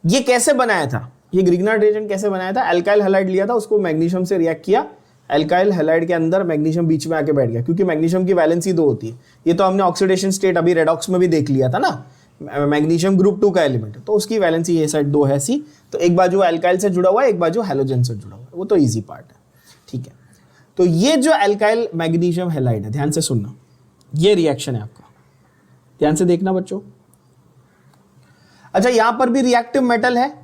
ये कैसे बनाया था? ये ग्रिग्नार्ड रिएजेंट कैसे बनाया था? एल्काइल हैलाइड लिया था, उसको मैग्नीशियम से रिएक्ट किया, एल्काइल हैलाइड के अंदर मैग्नीशियम बीच में आके बैठ गया, क्योंकि मैग्नीशियम की वैलेंसी 2 होती है। ये तो हमने ऑक्सीडेशन स्टेट अभी रेडॉक्स में भी देख लिया था ना, मैग्नीशियम ग्रुप 2 का एलिमेंट है, तो उसकी वैलेंसी ये साइड 2 है सी, तो एक बाजू एल्काइल से जुड़ा हुआ है, एक बाजू हैलोजन से जुड़ा हुआ है, वो तो इजी पार्ट है। ठीक है, तो ये जो एल्काइल मैग्नीशियम हैलाइड है, ध्यान से सुनना, ये रिएक्शन है आपका, ध्यान से देखना बच्चों। अच्छा, यहां पर भी रिएक्टिव मेटल है,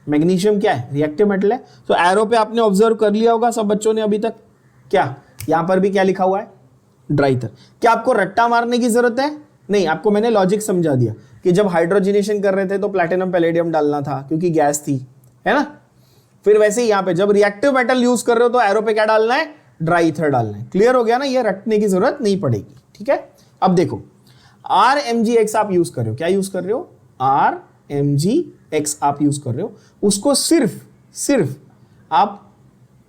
मैग्नीशियम क्या है? रिएक्टिव मेटल है। तो एरो पे आपने ऑब्जर्व कर लिया होगा सब बच्चों ने अभी तक, क्या यहां पर भी क्या लिखा हुआ है? ड्राइथर। क्या आपको रट्टा मारने की जरूरत है? नहीं, आपको मैंने लॉजिक समझा दिया कि जब हाइड्रोजनेशन कर रहे थे तो प्लैटिनम पैलेडियम डालना था क्योंकि गैस थी, है ना। फिर वैसे ही यहां पे जब रिएक्टिव मेटल यूज कर रहे हो तो एरो पे क्या डालना है? ड्राइथर डालना है। क्लियर हो गया ना, ये रटने की जरूरत नहीं पड़ेगी। ठीक है, अब देखो RMgX आप यूज कर रहे हो, क्या यूज कर रहे हो? RMgX आप यूज कर रहे हो, उसको सिर्फ आप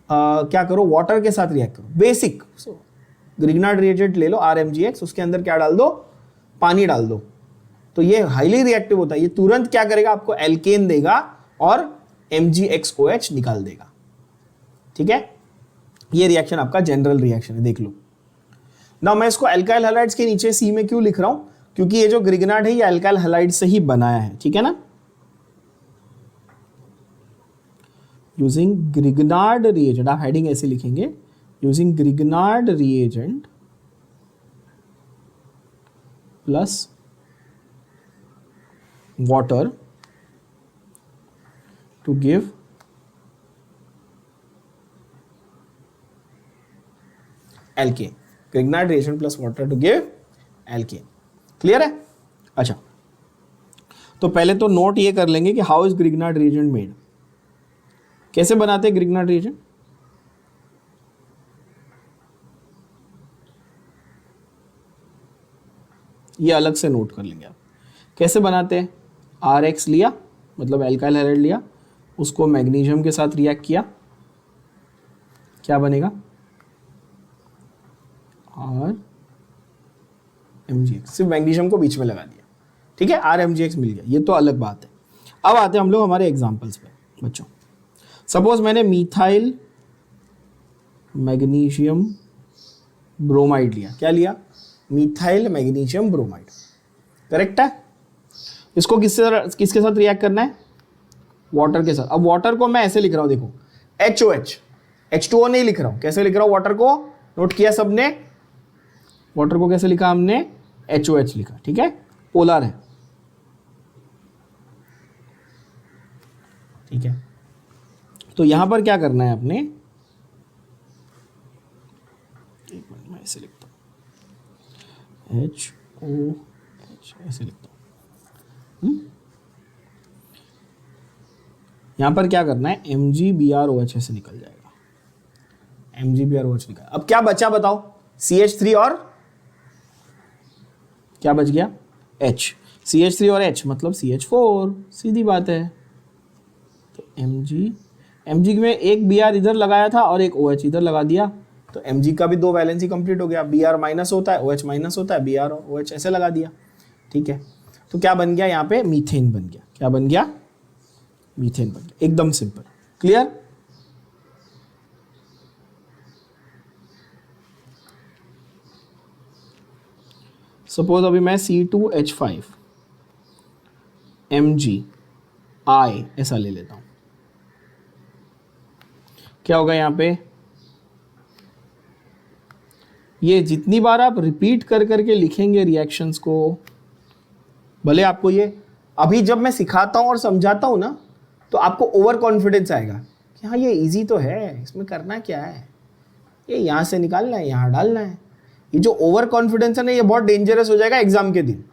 क्या करो, वाटर के साथ रिएक्ट करो, बेसिक ग्रिग्नार्ड रिएजेंट ले लो RMgX, उसके अंदर क्या डाल दो? पानी डाल दो, तो ये हाईली रिएक्टिव होता है। ये तुरंत क्या करेगा? आपको एल्केन देगा और MgXOH निकाल देगा। ठीक है, ये रिएक्शन आपका जनरल रिएक्शन है, देख लो ना। मैं इसको एल्काइल हैलाइड्स के नीचे C में क्यों लिख रहा हूं? क्योंकि ये जो ग्रिग्नार्ड है ये एल्काइल हैलाइड से ही बनाया है। ठीक है ना, यूजिंग ग्रिग्नार्ड रिएजेंट, आप हेडिंग ऐसे लिखेंगे, using Grignard reagent plus water to give alkane. Grignard reagent plus water to give alkane. Clear है? अच्छा, तो पहले तो नोट ये कर लेंगे कि how is Grignard reagent made, कैसे बनाते हैं ग्रिग्नार्ड रिएजेंट। ये अलग से नोट कर लेंगे आप, कैसे बनाते हैं। RX लिया, मतलब एल्काइल हैलाइड लिया, उसको मैग्नीशियम के साथ रिएक्ट किया, क्या बनेगा? RMgX, सिर्फ मैग्नीशियम को बीच में लगा दिया। ठीक है, RMgX मिल गया, ये तो अलग बात है। अब आते हैं हम लोग हमारे एग्जांपल्स पे बच्चों। सपोज मैंने मिथाइल मैग्नीशियम ब्रोमाइड लिया, क्या लिया? मिथाइल मैग्नीशियम ब्रोमाइड, करेक्ट है। इसको किसके साथ रिएक्ट करना है? वाटर के साथ। अब वाटर को मैं ऐसे लिख रहा हूं, देखो HOH, H2O नहीं लिख रहा हूं, कैसे लिख रहा हूं वाटर को? नोट किया सबने? वाटर को कैसे लिखा हमने? HOH लिखा। ठीक है, पोलर है। ठीक है, तो यहां पर क्या करना है आपने? एक मिनट, मैं ऐसे लिखता हूं, HOH ऐसे लिखता हूं। यहां पर क्या करना है? MgBrOH ऐसे निकल जाएगा, MgBrOH निकल। अब क्या बचा बताओ? CH3 और क्या बच गया? H। CH3 और H मतलब CH4, सीधी बात है। तो Mg में एक Br इधर लगाया था और एक OH इधर लगा दिया, तो Mg का भी 2 वैलेंसी कंप्लीट हो गया। Br माइनस होता है, OH माइनस होता है, Br और OH ऐसे लगा दिया, ठीक है। तो क्या बन गया यहाँ पे, मीथेन बन गया। क्या बन गया, मीथेन बन गया, एकदम सिंपल, क्लियर। सपोज अभी मैं C2H5 MgI ऐसा ले लेता हूं, क्या होगा यहाँ पे, ये जितनी बार आप रिपीट कर करके लिखेंगे रिएक्शंस को, भले आपको ये अभी जब मैं सिखाता हूं और समझाता हूं ना, तो आपको ओवर कॉन्फिडेंस आएगा कि हाँ ये इजी तो है, इसमें करना क्या है, ये यहाँ से निकालना है, यहाँ डालना है। ये जो ओवर कॉन्फिडेंस है ना, ये बहुत डेंजरस हो जाएगा एग्जाम के दिन,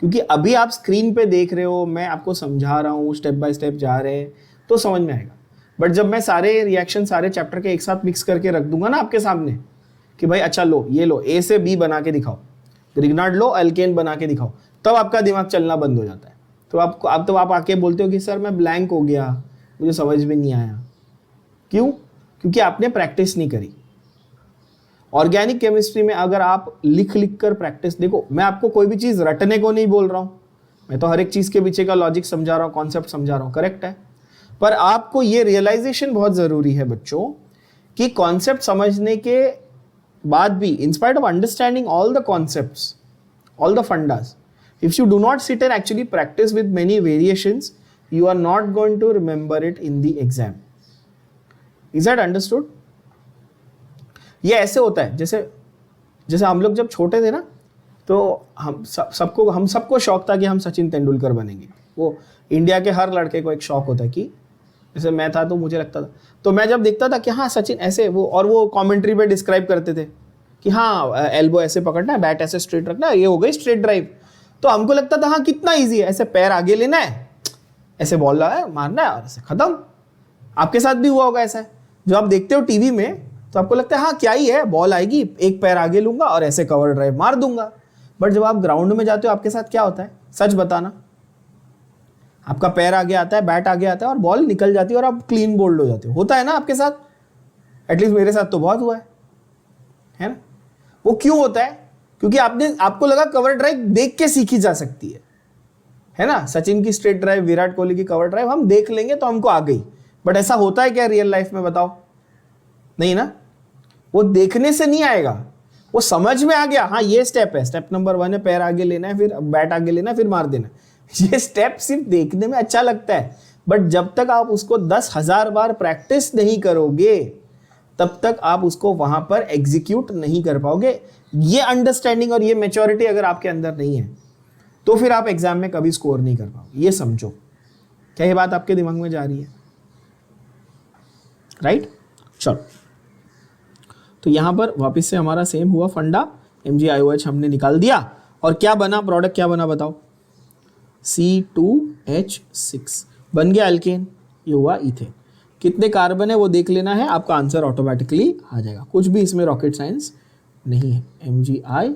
क्योंकि अभी आप स्क्रीन पे देख रहे हो, मैं आपको समझा रहा हूँ, स्टेप बाय स्टेप जा रहे हैं तो समझ में आएगा। बट जब मैं सारे रिएक्शन सारे चैप्टर के एक साथ मिक्स करके रख दूंगा ना आपके सामने कि भाई अच्छा लो, ये लो, ए से बी बना के दिखाओ, ग्रिग्नार्ड लो, अल्केन बना के दिखाओ, तब आपका दिमाग चलना बंद हो जाता है। तो आप आके बोलते हो कि सर मैं ब्लैंक हो गया, मुझे समझ में नहीं आया। क्यों? क्योंकि आपने प्रैक्टिस नहीं करी। ऑर्गेनिक केमिस्ट्री में अगर आप लिख लिख कर प्रैक्टिस, देखो मैं आपको कोई भी चीज़ रटने को नहीं बोल रहा हूँ, मैं तो हर एक चीज़ के पीछे का लॉजिक समझा रहा हूँ, कॉन्सेप्ट समझा रहा हूँ, करेक्ट है। पर आपको ये रियलाइजेशन बहुत ज़रूरी है बच्चों कि कॉन्सेप्ट समझने के बाद भी, in spite of understanding all the concepts, all the fundas, if you do not sit and actually practice with many variations, you are not going to remember it in the exam. Is that understood? ये ऐसे होता है जैसे हम लोग जब छोटे थे ना, तो हम सबको शौक था कि हम सचिन तेंदुलकर बनेंगे। वो इंडिया के हर लड़के को एक शौक होता है कि जैसे मैं था तो मुझे लगता था, तो मैं जब देखता था कि हाँ सचिन ऐसे, वो कमेंट्री पे डिस्क्राइब करते थे कि हाँ एल्बो ऐसे पकड़ना है, बैट ऐसे स्ट्रेट रखना है, ये हो गई स्ट्रेट ड्राइव। तो हमको लगता था हाँ कितना इजी है, ऐसे पैर आगे लेना है, ऐसे बॉल मारना है और ऐसे खत्म। आपके साथ भी हुआ होगा ऐसा, जो आप देखते हो टीवी में, तो आपको लगता है हाँ क्या ही है, बॉल आएगी, एक पैर आगे लूंगा और ऐसे कवर ड्राइव मार दूंगा। बट जब आप ग्राउंड में जाते हो, आपके साथ क्या होता है, सच बताना। आपका पैर आगे आता है, बैट आगे आता है और बॉल निकल जाती है और आप क्लीन बोल्ड हो जाते हो। होता है ना आपके साथ, एटलीस्ट मेरे साथ तो बहुत हुआ है ना। वो क्यों होता है? क्योंकि आपको लगा कवर ड्राइव देख के सीखी जा सकती है ना। सचिन की स्ट्रेट ड्राइव, विराट कोहली की कवर ड्राइव हम देख लेंगे तो हमको आ गई। बट ऐसा होता है क्या रियल लाइफ में, बताओ? नहीं ना। वो देखने से नहीं आएगा, वो समझ में आ गया, हाँ ये स्टेप है, स्टेप नंबर 1 है, पैर आगे लेना है, फिर बैट आगे लेना है, फिर मार देना। ये स्टेप सिर्फ देखने में अच्छा लगता है, बट जब तक आप उसको 10,000 बार प्रैक्टिस नहीं करोगे, तब तक आप उसको वहां पर एग्जीक्यूट नहीं कर पाओगे। ये अंडरस्टैंडिंग और ये मैच्योरिटी अगर आपके अंदर नहीं है, तो फिर आप एग्जाम में कभी स्कोर नहीं कर पाओगे। ये समझो, क्या ये बात आपके दिमाग में जा रही है? राइट? चलो, तो यहां पर वापस से हमारा सेम हुआ फंडा, MgIOH हमने निकाल दिया और क्या बना, प्रोडक्ट क्या बना बताओ? C2H6 बन गया एल्केन, ये हुआ इथेन। कितने कार्बन है वो देख लेना है, आपका आंसर ऑटोमेटिकली आ जाएगा, कुछ भी इसमें रॉकेट साइंस नहीं है। MgIOH,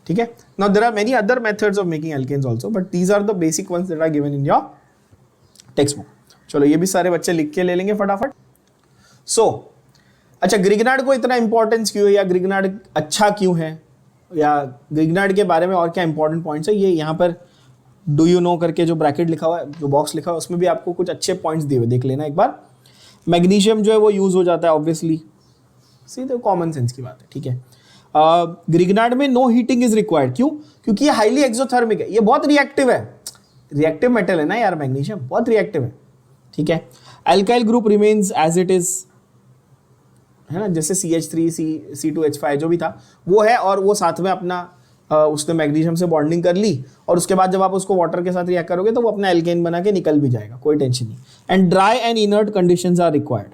ठीक है। Now there are many other methods of making alkanes also, but these are the basic ones that are given in your textbook. चलो ये भी सारे बच्चे लिख के ले लेंगे फटाफट। अच्छा, ग्रिग्नार्ड को इतना इंपॉर्टेंस क्यों है, या ग्रिग्नार्ड अच्छा क्यों है, या ग्रिग्नार्ड के बारे में और क्या इंपॉर्टेंट पॉइंट्स है, ये यहाँ पर डू यू नो करके जो ब्रैकेट लिखा हुआ है, जो बॉक्स लिखा हुआ है, उसमें भी आपको कुछ अच्छे पॉइंट्स दिए हुए, देख लेना एक बार। मैग्नीशियम जो है वो यूज हो जाता है ऑब्वियसली, सीधे कॉमन सेंस की बात है, ठीक है। ग्रिग्नार्ड में नो हीटिंग इज रिक्वायर्ड, क्यों? क्योंकि ये हाईली एक्सोथर्मिक है, ये बहुत रिएक्टिव है, रिएक्टिव मेटल है ना यार, मैग्नीशियम बहुत रिएक्टिव है, ठीक है। Alkyl group remains as it is, है ना, जैसे CH3 C2H5 जो भी था वो है, और वो साथ में अपना उसने मैग्नीशियम से बॉन्डिंग कर ली, और उसके बाद जब आप उसको वाटर के साथ रिएक्ट करोगे तो वो अपना एल्केन बना के निकल भी जाएगा, कोई टेंशन नहीं। And dry and inert conditions are required,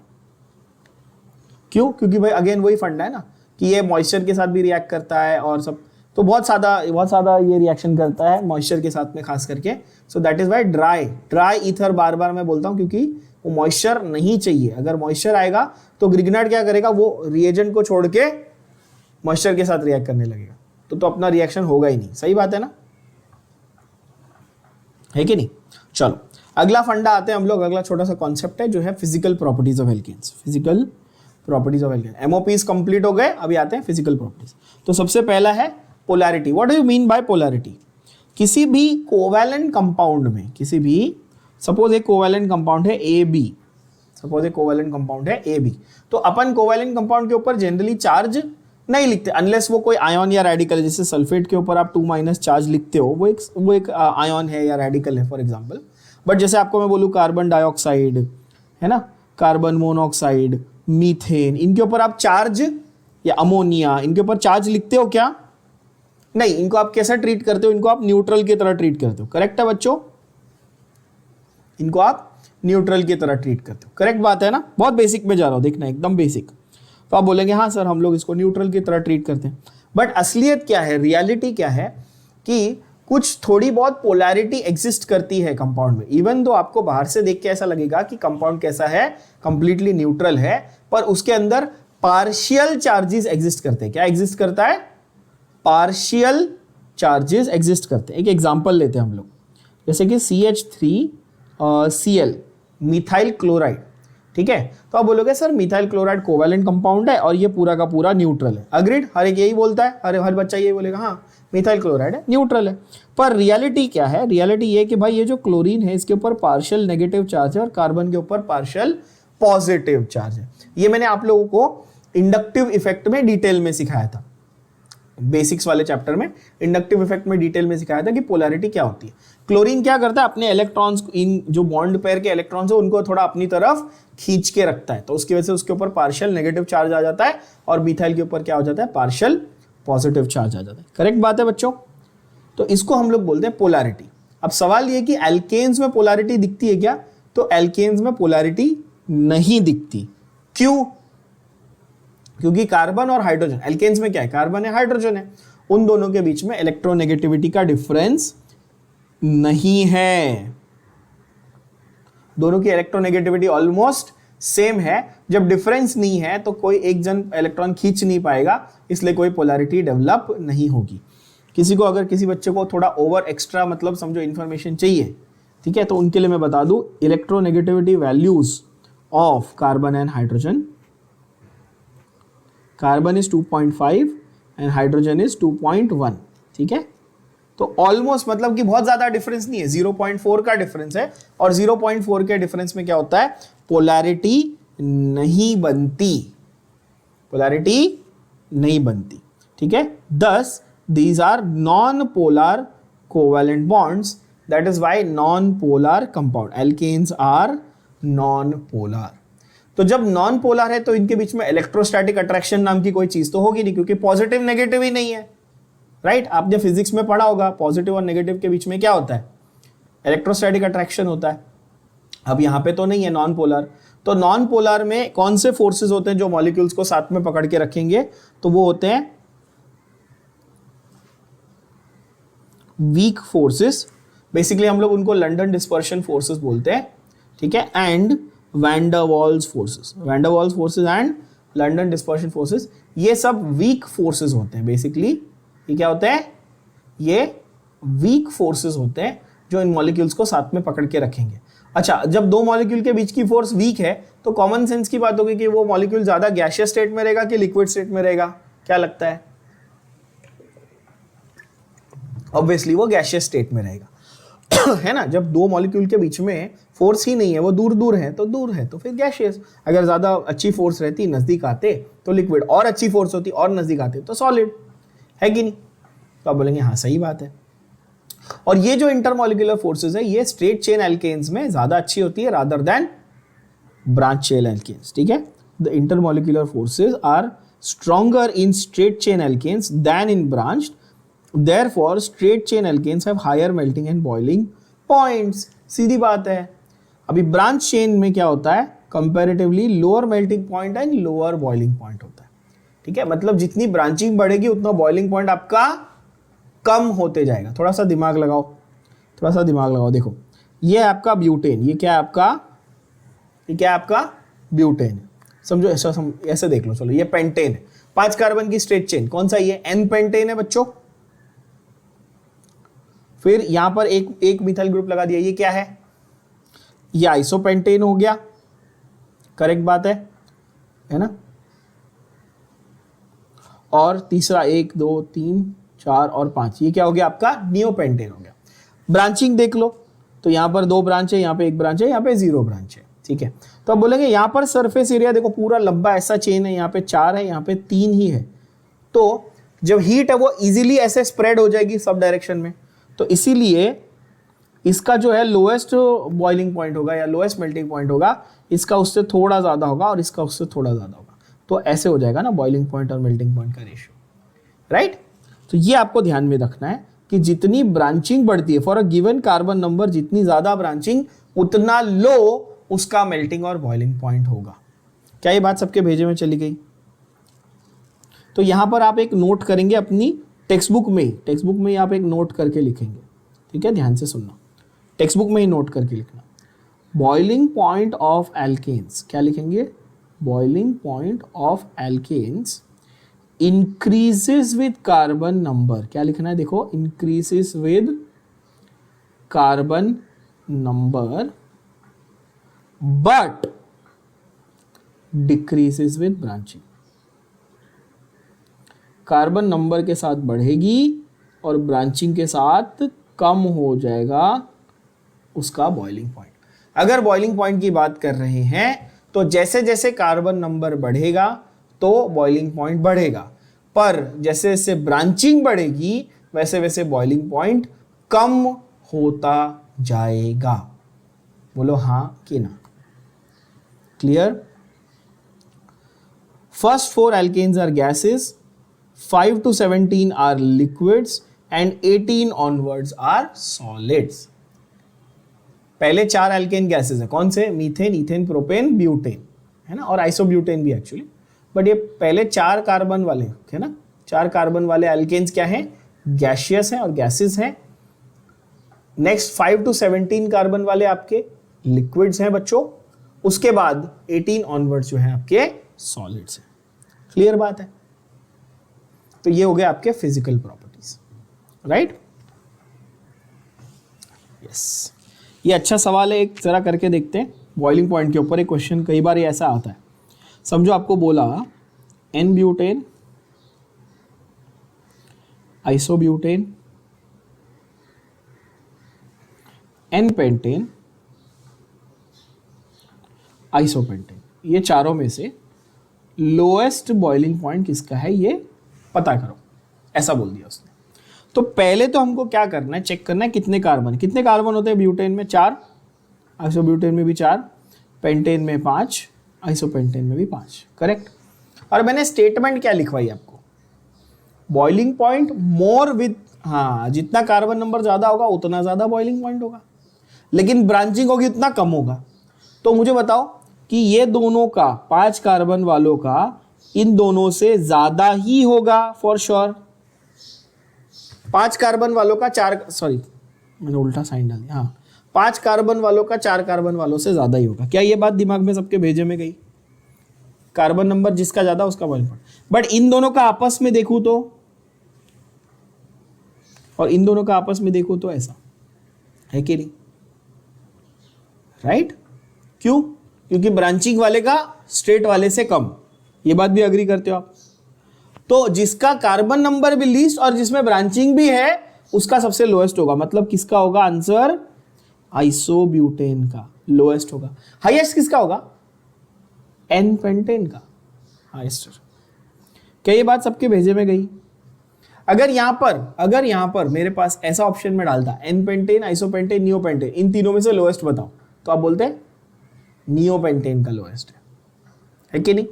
क्यों? क्योंकि भाई अगेन वही फंडा है ना कि ये मॉइस्चर के साथ भी रिएक्ट करता है और सब, तो बहुत सादा ये रिएक्शन करता है मॉइस्चर के साथ में खास करके। So that is why dry ether बार बार मैं बोलता हूँ, क्योंकि वो मॉइस्चर नहीं चाहिए। अगर मॉइस्चर आएगा तो ग्रिग्नार्ड क्या करेगा, वो रिएजेंट को छोड़ के मॉइस्चर के साथ रिएक्ट करने लगेगा, तो अपना रिएक्शन होगा ही नहीं। सही बात है ना, है कि नहीं? चलो अगला फंडा आते हैं हम लोग, अगला छोटा सा कॉन्सेप्ट है जो है physical properties of alkanes. Physical properties of alkane, एमओपीज कंप्लीट हो गए, अभी आते हैं फिजिकल प्रॉपर्टीज। तो सबसे पहला है polarity. What do you mean by polarity? किसी भी कोवैलेंट कंपाउंड में, किसी भी, सपोज एक कोवैलेंट कंपाउंड है ए बी, सपोज एक कोवैलेंट कंपाउंड है ए बी, तो अपन कोवैलेंट कंपाउंड के ऊपर जनरली चार्ज नहीं लिखते अनलेस वो कोई आयन या रेडिकल है। जैसे सल्फेट के ऊपर आप 2- चार्ज लिखते हो, वो एक आयन है या रेडिकल है फॉर एग्जांपल। बट जैसे आपको मैं बोलूँ कार्बन डाइऑक्साइड है ना, कार्बन मोनोऑक्साइड, मीथेन, इनके ऊपर आप चार्ज, या अमोनिया, इनके ऊपर चार्ज लिखते हो क्या? नहीं, इनको आप कैसा ट्रीट करते हो? इनको आप न्यूट्रल की तरह ट्रीट करते हो। करेक्ट है बच्चों? इनको आप न्यूट्रल की तरह ट्रीट करते हो। करेक्ट बात है ना? बहुत बेसिक में जा रहा हूं, देखना एकदम बेसिक। तो आप बोलेंगे हाँ सर हम लोग इसको न्यूट्रल की तरह ट्रीट करते हैं, बट असलियत क्या है, रियलिटी क्या है कि कुछ थोड़ी बहुत पोलैरिटी एग्जिस्ट करती है कंपाउंड में। इवन दो आपको बाहर से देख के ऐसा लगेगा कि कंपाउंड कैसा है, कंप्लीटली न्यूट्रल है, पर उसके अंदर पार्शियल चार्जेस एग्जिस्ट करते हैं। क्या एग्जिस्ट करता है? पार्शियल चार्जेस एग्जिस्ट करते हैं। एक एग्जांपल लेते हैं हम लोग, जैसे कि CH3Cl, मिथाइल क्लोराइड, ठीक है। तो आप बोलोगे sir methyl chloride covalent compound है और ये पूरा का पूरा न्यूट्रल है। अग्रीड, हर एक यही बोलता है, हर बच्चा यही बोलेगा हाँ मिथाइल क्लोराइड है, न्यूट्रल है। पर रियलिटी क्या है? रियलिटी ये कि भाई ये जो क्लोरीन है इसके ऊपर पार्शियल नेगेटिव चार्ज है और कार्बन के ऊपर पार्शियल पॉजिटिव चार्ज है। ये मैंने आप लोगों को इंडक्टिव इफेक्ट में डिटेल में सिखाया था, बेसिक्स वाले चैप्टर में इंडक्टिव इफेक्ट में डिटेल में सिखाया था कि पोलैरिटी क्या होती है। क्लोरीन क्या करता है? अपने इलेक्ट्रॉन्स, इन जो बॉन्ड पेयर के इलेक्ट्रॉन्स है उनको थोड़ा अपनी तरफ खींच के रखता है, तो उसकी वजह से उसके ऊपर पार्शियल नेगेटिव चार्ज आ जाता है और मिथाइल के ऊपर क्या हो जाता है? पार्शियल पॉजिटिव चार्ज आ जाता है। करेक्ट बात है बच्चों? तो इसको हम लोग बोलते हैं पोलैरिटी। अब सवाल ये कि एल्केन्स में पोलैरिटी दिखती है क्या? तो एल्केन्स में पोलैरिटी नहीं दिखती। क्यों? क्योंकि कार्बन और हाइड्रोजन, एल्केन्स में क्या है? कार्बन है, हाइड्रोजन है, उन दोनों के बीच में इलेक्ट्रोनेगेटिविटी का डिफरेंस नहीं है। दोनों की इलेक्ट्रोनेगेटिविटी ऑलमोस्ट सेम है। जब डिफरेंस नहीं है तो कोई एक जन इलेक्ट्रॉन खींच नहीं पाएगा, इसलिए कोई पोलैरिटी डेवलप नहीं होगी। किसी को अगर किसी बच्चे को थोड़ा ओवर एक्स्ट्रा मतलब समझो इंफॉर्मेशन चाहिए, ठीक है, तो उनके लिए मैं बता दूं electronegativity values of carbon and hydrogen. Carbon is 2.5 and hydrogen is 2.1, ठीक है। तो ऑलमोस्ट मतलब कि बहुत ज्यादा डिफरेंस नहीं है, 0.4 का डिफरेंस है और 0.4 के डिफरेंस में क्या होता है? पोलैरिटी नहीं बनती, पोलैरिटी नहीं बनती, ठीक है। दस these are non-polar covalent bonds, that is why non-polar compound, alkanes are non-polar। तो जब नॉन पोलर है तो इनके बीच में इलेक्ट्रोस्टैटिक अट्रैक्शन नाम की कोई चीज तो होगी नहीं, क्योंकि पॉजिटिव नेगेटिव ही नहीं है, राइट। आपने फिजिक्स में पढ़ा होगा पॉजिटिव और नेगेटिव के बीच में क्या होता है? इलेक्ट्रोस्टैटिक अट्रैक्शन होता है। अब यहां पे तो नहीं है नॉन पोलर, तो नॉन पोलर में कौन से फोर्सेस होते हैं जो मॉलिक्यूल्स को साथ में पकड़ के रखेंगे? तो वो होते हैं वीक फोर्सेस, बेसिकली हम लोग उनको लंडन डिस्पर्शन फोर्सेस बोलते हैं, ठीक है, and van der Waals forces, van der Waals forces and London dispersion forces, ये सब वीक फोर्सेस होते हैं। बेसिकली ये क्या होते हैं? ये वीक फोर्सेस होते हैं जो इन मॉलिक्यूल्स को साथ में पकड़ के रखेंगे। अच्छा, जब दो मॉलिक्यूल के बीच की फोर्स वीक है तो कॉमन सेंस की बात होगी कि वो मॉलिक्यूल ज्यादा गैसियस स्टेट में रहेगा कि लिक्विड स्टेट में रहेगा? क्या लगता है? ऑब्वियसली वो गैसियस स्टेट में रहेगा है ना। जब दो मॉलिक्यूल के बीच में फोर्स ही नहीं है, वो दूर दूर है तो फिर गैसियस। अगर ज्यादा अच्छी फोर्स रहती, नजदीक आते तो लिक्विड, और अच्छी फोर्स होती और नजदीक आते तो सॉलिड, है कि नहीं? तो आप बोलेंगे हाँ सही बात है। और ये जो इंटरमॉलिक्यूलर फोर्सेस है ये स्ट्रेट चेन एल्केन्स में ज्यादा अच्छी होती है rather than branch chain alkanes, ठीक है। The intermolecular forces are stronger in straight chain alkanes than in branched, therefore straight chain alkanes have higher melting and boiling points। सीधी बात है। अभी ब्रांच चेन में क्या होता है? Comparatively lower melting point and lower boiling point होता है, ठीक है। मतलब जितनी ब्रांचिंग बढ़ेगी उतना बॉइलिंग पॉइंट आपका कम होते जाएगा। थोड़ा सा दिमाग लगाओ, थोड़ा सा दिमाग लगाओ। देखो ये आपका ब्यूटेन, ये क्या है आपका? ये क्या है आपका? ब्यूटेन। समझो ऐसा ऐसे देख लो। चलो ये पेंटेन है, 5 कार्बन की स्ट्रेट चेन, कौन सा? ये एन पेंटेन है बच्चों। फिर यहां पर एक मिथाइल ग्रुप लगा दिया, ये क्या है? ये आइसोपेंटेन हो गया, करेक्ट बात है ना। और तीसरा 1 2 3 4 और 5, ये क्या हो गया आपका नियोपेंटेन हो गया। ब्रांचिंग देख लो, तो यहाँ पर 2 ब्रांच है, यहाँ पे 1 ब्रांच है, यहाँ पे 0 ब्रांच है, ठीक है। तो अब बोलेंगे यहाँ पर सरफेस एरिया देखो पूरा लंबा ऐसा चेन है, यहाँ पे 4 है, यहाँ पे 3 ही है, तो जब हीट है वो इजीली ऐसे स्प्रेड हो जाएगी सब डायरेक्शन में, तो इसीलिए इसका जो है लोएस्ट बॉइलिंग पॉइंट होगा या लोएस्ट मेल्टिंग पॉइंट होगा, इसका उससे थोड़ा ज़्यादा होगा और इसका उससे थोड़ा ज़्यादा होगा, तो ऐसे हो जाएगा ना बॉइलिंग पॉइंट और मेल्टिंग पॉइंट का रेशियो, राइट। तो ये आपको ध्यान में रखना है कि जितनी ब्रांचिंग बढ़ती है for a given carbon number, जितनी ज़्यादा ब्रांचिंग उतना लो उसका मेल्टिंग और बॉइलिंग पॉइंट होगा। क्या ये बात सबके भेजे में चली गई? तो यहाँ पर आप एक नोट करेंगे अपनी टेक्स्ट बुक में ही आप एक नोट करके लिखेंगे, ठीक है, ध्यान से सुनना, टेक्स्ट बुक में ही नोट करके लिखना। बॉइलिंग पॉइंट ऑफ एल्केन्स, क्या लिखेंगे? Boiling point of alkanes increases with carbon number, क्या लिखना है देखो, increases with carbon number but decreases with branching. Carbon number के साथ बढ़ेगी और ब्रांचिंग के साथ कम हो जाएगा उसका बॉइलिंग पॉइंट। अगर बॉइलिंग पॉइंट की बात कर रहे हैं तो जैसे जैसे कार्बन नंबर बढ़ेगा तो बॉइलिंग पॉइंट बढ़ेगा, पर जैसे जैसे ब्रांचिंग बढ़ेगी वैसे वैसे बॉइलिंग पॉइंट कम होता जाएगा। बोलो हाँ कि ना? Clear? First 4 alkanes are gases, 5 to 17 are liquids and 18 onwards are solids. पहले 4 एल्केन गैसेस है, कौन से? मीथेन, इथेन, प्रोपेन, ब्यूटेन, है ना, और आइसोब्यूटेन भी एक्चुअली, बट ये पहले 4 कार्बन वाले है ना, 4 कार्बन वाले एल्केन्स क्या हैं? गैशियस हैं और गैसेस हैं। नेक्स्ट 5 to 17 कार्बन वाले आपके लिक्विड्स हैं बच्चों, उसके बाद 18 ऑनवर्ड्स जो है आपके सॉलिड्स हैं। क्लियर बात है? तो ये हो गए आपके फिजिकल प्रॉपर्टीज, राइट? यस, ये अच्छा सवाल है, एक जरा करके देखते हैं। बॉइलिंग पॉइंट के ऊपर एक क्वेश्चन कई बार ये ऐसा आता है, समझो आपको बोला n butane, isobutane, n pentane, isopentane, ये चारों में से लोएस्ट बॉइलिंग पॉइंट किसका है ये पता करो, ऐसा बोल दिया उसने। तो पहले तो हमको क्या करना है, चेक करना है कितने कार्बन होते हैं ब्यूटेन में? 4, आइसोब्यूटेन में भी 4, पेंटेन में 5, आइसोपेंटेन में भी 5, करेक्ट। और मैंने स्टेटमेंट क्या लिखवाई आपको? बॉइलिंग पॉइंट मोर विद, हाँ, जितना कार्बन नंबर ज़्यादा होगा उतना ज़्यादा बॉइलिंग पॉइंट होगा, लेकिन ब्रांचिंग होगी उतना कम होगा। तो मुझे बताओ कि ये दोनों का, 5 कार्बन वालों का इन दोनों से ज़्यादा ही होगा फॉर श्योर। 5 कार्बन वालों का 4, सॉरी मैंने उल्टा साइन डाल दिया, हाँ, 5 कार्बन वालों का 4 कार्बन वालों से ज़्यादा ही होगा। क्या ये बात दिमाग में सबके भेजे में गई? कार्बन नंबर जिसका ज़्यादा उसका बॉइलिंग पॉइंट। बट इन दोनों का आपस में देखूँ तो, और इन दोनों का आपस में देखो तो ऐसा है कि नहीं? राइट? क्यों? क्योंकि ब्रांचिंग वाले का स्ट्रेट वाले से कम, ये बात भी अग्री करते हो आप? तो जिसका कार्बन नंबर भी लीस्ट और जिसमें ब्रांचिंग भी है उसका सबसे लोएस्ट होगा। मतलब किसका होगा आंसर? आइसोब्यूटेन का लोएस्ट होगा। हाईएस्ट किसका होगा? एन पेंटेन का हाईएस्ट। क्या ये बात सबके भेजे में गई? अगर यहां पर मेरे पास ऐसा ऑप्शन में डालता एन पेंटेन, आइसोपेंटेन, नियोपेंटेन, इन तीनों में से लोएस्ट बताओ, तो आप बोलते हैं नियोपेंटेन का लोएस्ट है कि नहीं?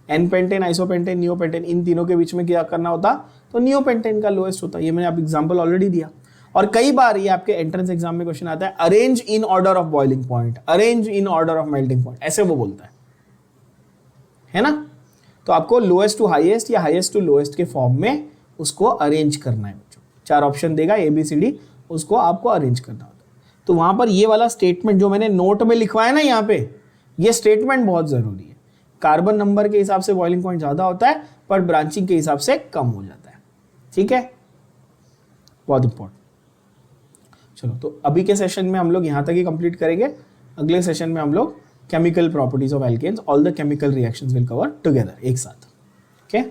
एन पेंटेन, आइसोपेंटेन, नियोपेंटेन, इन तीनों के बीच में क्या करना होता? तो नियोपेंटेन का लोएस्ट होता। ये मैंने आप एग्जांपल ऑलरेडी दिया। और कई बार ये आपके एंट्रेंस एग्जाम में क्वेश्चन आता है, arrange in order of boiling point, arrange in order of melting point, ऐसे वो बोलता है ना? तो आपको लोएस्ट टू हाईएस्ट या हाईएस्ट टू लोएस्ट के फॉर्म में उसको अरेंज करना है बच्चों। 4 ऑप्शन देगा ABCD, उसको आपको अरेंज करना होता है। तो वहां पर ये वाला स्टेटमेंट जो मैंने नोट में लिखवाया ना यहाँ पे, ये स्टेटमेंट बहुत जरूरी है। कार्बन नंबर के हिसाब से बॉइलिंग पॉइंट ज्यादा होता है, पर ब्रांचिंग के हिसाब से कम हो जाता है। ठीक है, बहुत इंपॉर्टेंट। चलो, तो अभी के सेशन में हम लोग यहां तक ही कंप्लीट करेंगे। अगले सेशन में हम लोग chemical properties of alkanes, all the chemical reactions will cover together, एक साथ. ओके